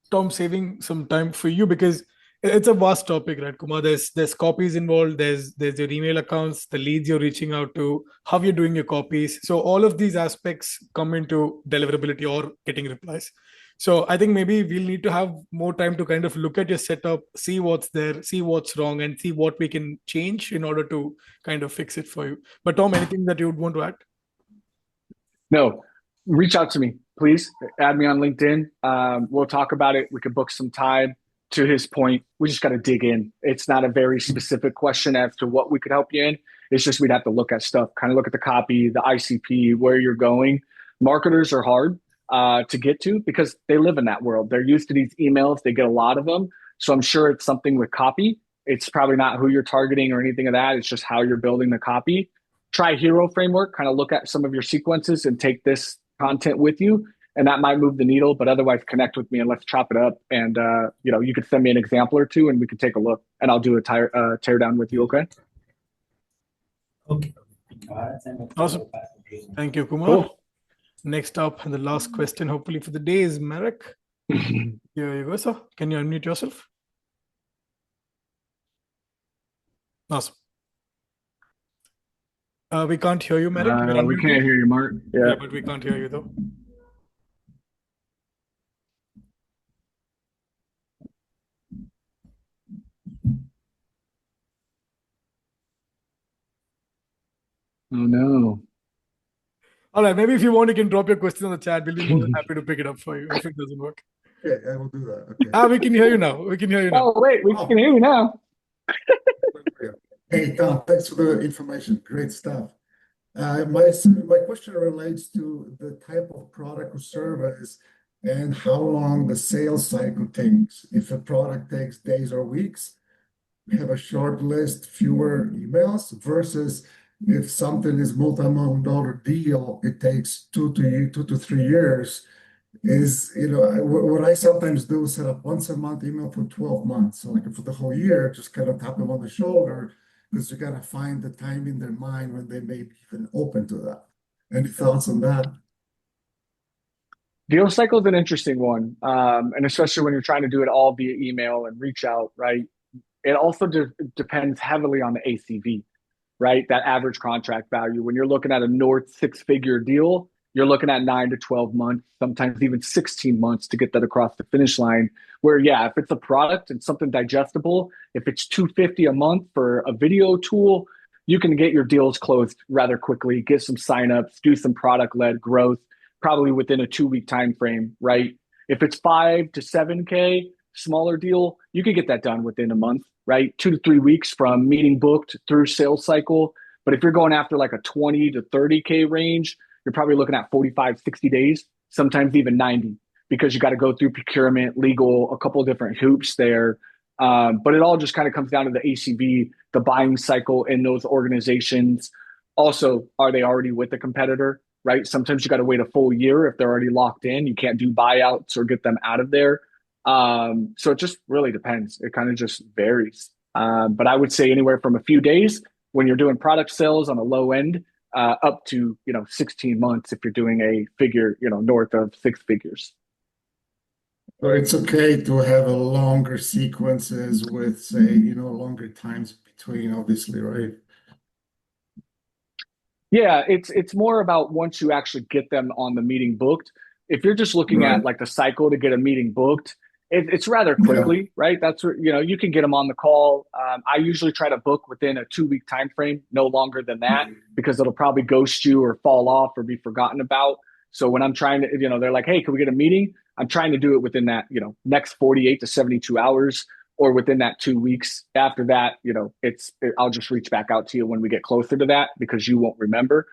Tom, saving some time for you because it's a vast topic, right, Kumar? There's copies involved. There's your email accounts, the leads you're reaching out to, how you're doing your copies. So all of these aspects come into deliverability or getting replies. So I think maybe we'll need to have more time to kind of look at your setup, see what's there, see what's wrong, and see what we can change in order to kind of fix it for you. But Tom, anything that you would want to add? No, reach out to me, please. Add me on LinkedIn. We'll talk about it. We could book some time. To his point, we just got to dig in. It's not a very specific question as to what we could help you in. It's just we'd have to look at stuff, kind of look at the copy, the ICP, where you're going. Marketers are hard to get to because they live in that world. They're used to these emails. They get a lot of them. So I'm sure it's something with copy. It's probably not who you're targeting or anything of that. It's just how you're building the copy. Try Hero Framework, kind of look at some of your sequences and take this content with you. And that might move the needle, but otherwise connect with me and let's chop it up. And, you could send me an example or two and we could take a look and I'll do a tear down with you. Okay. Okay. Awesome. Thank you, Kumar. Cool. Next up, and the last question, hopefully for the day, is Marek. Here you go, sir. Can you unmute yourself? Awesome. We can't hear you, Marek. We can't hear you, Mark. Yeah, but we can't hear you though. Oh no. All right, maybe if you want, you can drop your question on the chat. We'll be more than happy to pick it up for you if it doesn't work. Okay, I will do that. Okay. We can hear you now. We can hear you now. Oh, wait, we can hear you now. Hey, Tom, thanks for the information. Great stuff. My question relates to the type of product or service and how long the sales cycle takes. If a product takes days or weeks, we have a short list, fewer emails versus if something is multi-million dollar deal, it takes 2 to 3 years. What I sometimes do is set up once a month email for 12 months. So like for the whole year, just kind of tap them on the shoulder because you got to find the time in their mind when they may be even open to that. Any thoughts on that? Deal cycle is an interesting one. And especially when you're trying to do it all via email and reach out, right? It also depends heavily on the ACV. right? That average contract value. When you're looking at a north six-figure deal, you're looking at 9 to 12 months, sometimes even 16 months to get that across the finish line. Where, yeah, if it's a product and something digestible, if it's $250 a month for a video tool, you can get your deals closed rather quickly, get some signups, do some product-led growth, probably within a 2-week time frame, right? If it's 5 to 7K, smaller deal, you could get that done within a month, right? 2 to 3 weeks from meeting booked through sales cycle. But if you're going after like a 20 to 30K range, you're probably looking at 45, 60 days, sometimes even 90, because you got to go through procurement, legal, a couple of different hoops there. But it all just kind of comes down to the ACV, the buying cycle in those organizations. Also, are they already with a competitor, right? Sometimes you got to wait a full year if they're already locked in. You can't do buyouts or get them out of there. So it just really depends. It kind of just varies. But I would say anywhere from a few days when you're doing product sales on a low end, up to 16 months if you're doing a figure north of 6 figures. So it's okay to have a longer sequences with, say, longer times between, obviously, right? Yeah, it's more about once you actually get them on the meeting booked. If you're just looking Right. at like the cycle to get a meeting booked, it's rather quickly, right? That's where you can get them on the call. I usually try to book within a 2-week time frame, no longer than that, because it'll probably ghost you or fall off or be forgotten about. So when I'm trying to, they're like, hey, can we get a meeting? I'm trying to do it within that, next 48 to 72 hours or within that 2 weeks. After that, I'll just reach back out to you when we get closer to that because you won't remember.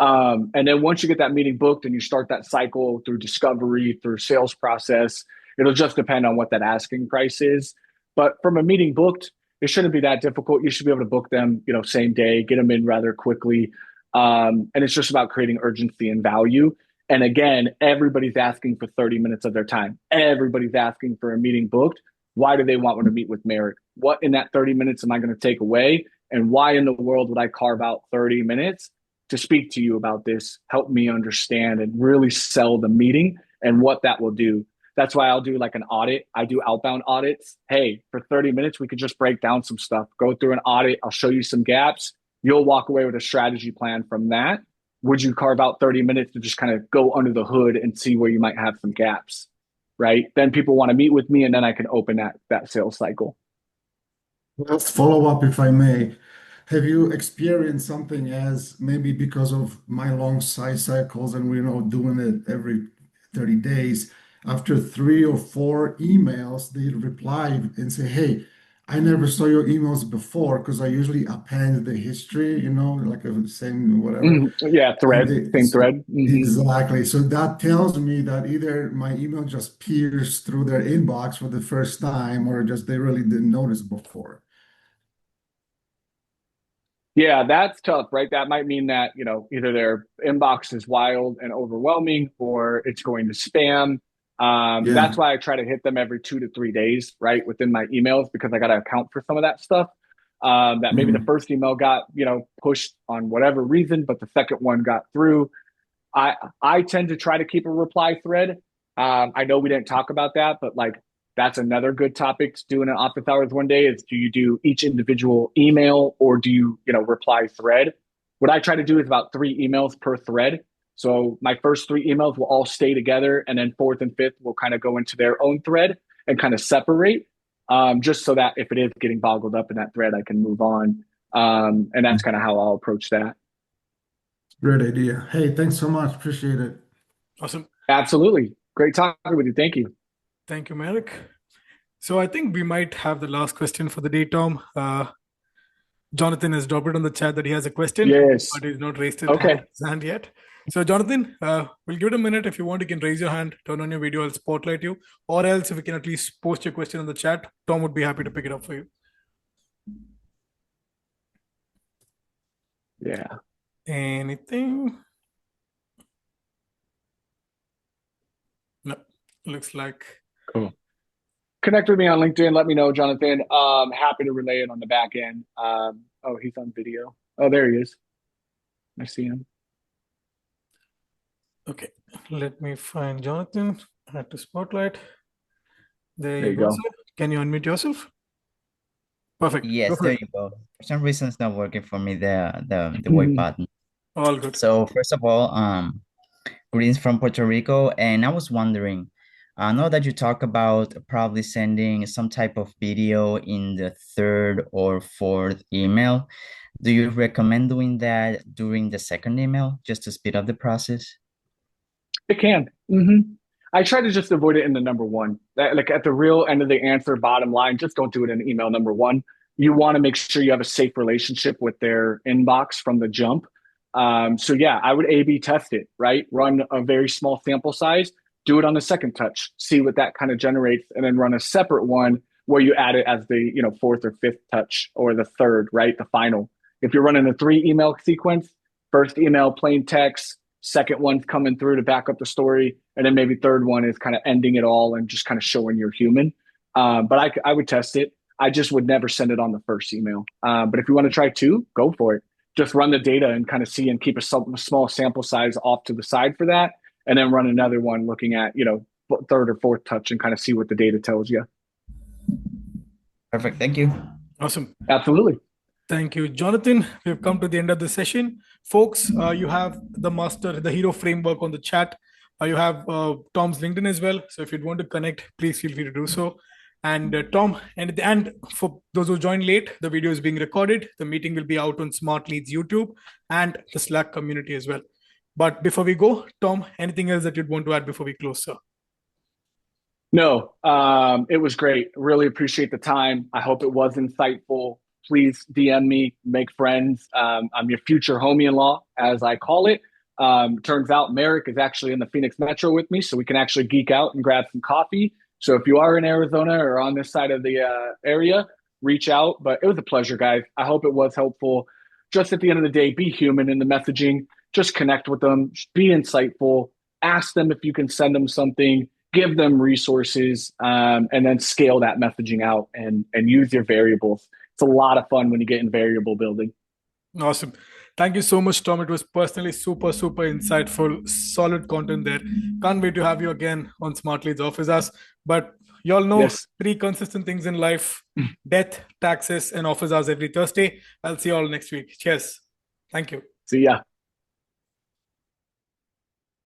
And then once you get that meeting booked and you start that cycle through discovery, through sales process, it'll just depend on what that asking price is. But from a meeting booked, it shouldn't be that difficult. You should be able to book them, same day, get them in rather quickly. And it's just about creating urgency and value. And again, everybody's asking for 30 minutes of their time. Everybody's asking for a meeting booked. Why do they want to meet with Merrick? What in that 30 minutes am I going to take away? And why in the world would I carve out 30 minutes to speak to you about this, help me understand and really sell the meeting and what that will do? That's why I'll do like an audit. I do outbound audits. Hey, for 30 minutes, we could just break down some stuff, go through an audit. I'll show you some gaps. You'll walk away with a strategy plan from that. Would you carve out 30 minutes to just kind of go under the hood and see where you might have some gaps, right? Then people want to meet with me and then I can open that sales cycle. Last follow-up, if I may. Have you experienced something as maybe because of my long sales cycles and we're doing it every 30 days, after 3 or 4 emails, they reply and say, hey, I never saw your emails before because I usually append the history, like a same whatever. Yeah, thread, same thread. Exactly. So that tells me that either my email just pierced through their inbox for the first time or just they really didn't notice before. Yeah, that's tough, right? That might mean that, either their inbox is wild and overwhelming or it's going to spam. That's why I try to hit them every 2 to 3 days, right? Within my emails, because I got to account for some of that stuff. That maybe the first email got, pushed on whatever reason, but the second one got through. I tend to try to keep a reply thread. I know we didn't talk about that, but like, that's another good topic to do in an office hours one day is do you do each individual email or do you, reply thread? What I try to do is about 3 emails per thread. So my first 3 emails will all stay together and then 4th and 5th will kind of go into their own thread and kind of separate, just so that if it is getting boggled up in that thread, I can move on. And that's kind of how I'll approach that. Great idea. Hey, thanks so much. Appreciate it. Awesome. Absolutely. Great talking with you. Thank you. Thank you, Merrick. So I think we might have the last question for the day, Tom. Jonathan has dropped it on the chat that he has a question, Yes. but he's not raised his hand yet. So Jonathan, we'll give it a minute. If you want, you can raise your hand, turn on your video, I'll spotlight you. Or else if you can at least post your question in the chat, Tom would be happy to pick it up for you. Yeah. Anything? No, looks like. Cool. Connect with me on LinkedIn. Let me know, Jonathan. Happy to relay it on the back end. Oh, he's on video. Oh, there he is. I see him. Okay, let me find Jonathan. I had to spotlight. There you you go. go. Sir. Can you unmute yourself? Perfect. Go Yes, for there it. you go. For some reason, it's not working for me, the white button. All good. So first of all, greetings from Puerto Rico, and I was wondering, I know that you talk about probably sending some type of video in the third or fourth email. Do you recommend doing that during the second email just to speed up the process? It can. I try to just avoid it in the number one. Like at the real end of the answer, bottom line, just don't do it in email number one. You want to make sure you have a safe relationship with their inbox from the jump. So yeah, I would A/B test it, right? Run a very small sample size, do it on the second touch, see what that kind of generates, and then run a separate one where you add it as the fourth or fifth touch or the third, right? The final. If you're running a 3 email sequence, first email plain text, second one's coming through to back up the story, and then maybe third one is kind of ending it all and just kind of showing you're human. But I would test it. I just would never send it on the first email. But if you want to try 2, go for it. Just run the data and kind of see and keep a small sample size off to the side for that, and then run another one looking at third or fourth touch and kind of see what the data tells you. Perfect. Thank you. Awesome. Absolutely. Thank you, Jonathan. We've come to the end of the session. Folks, you have the hero framework on the chat. You have Tom's LinkedIn as well. So if you'd want to connect, please feel free to do so. And Tom, and at the end, for those who joined late, the video is being recorded. The meeting will be out on Smartlead's YouTube and the Slack community as well. But before we go, Tom, anything else that you'd want to add before we close, sir? No, it was great. Really appreciate the time. I hope it was insightful. Please DM me, make friends. I'm your future homie-in-law, as I call it. Turns out Merrick is actually in the Phoenix Metro with me, so we can actually geek out and grab some coffee. So if you are in Arizona or on this side of the area, reach out. But it was a pleasure, guys. I hope it was helpful. Just at the end of the day, be human in the messaging. Just connect with them. Be insightful. Ask them if you can send them something. Give them resources, and then scale that messaging out and use your variables. It's a lot of fun when you get in variable building. Awesome. Thank you so much, Tom. It was personally super, super insightful, solid content there. Can't wait to have you again on Smartlead's Office Hours. But you all know Yes. 3 consistent things in life: death, taxes, and office hours every Thursday. I'll see you all next week. Cheers. Thank you. See ya.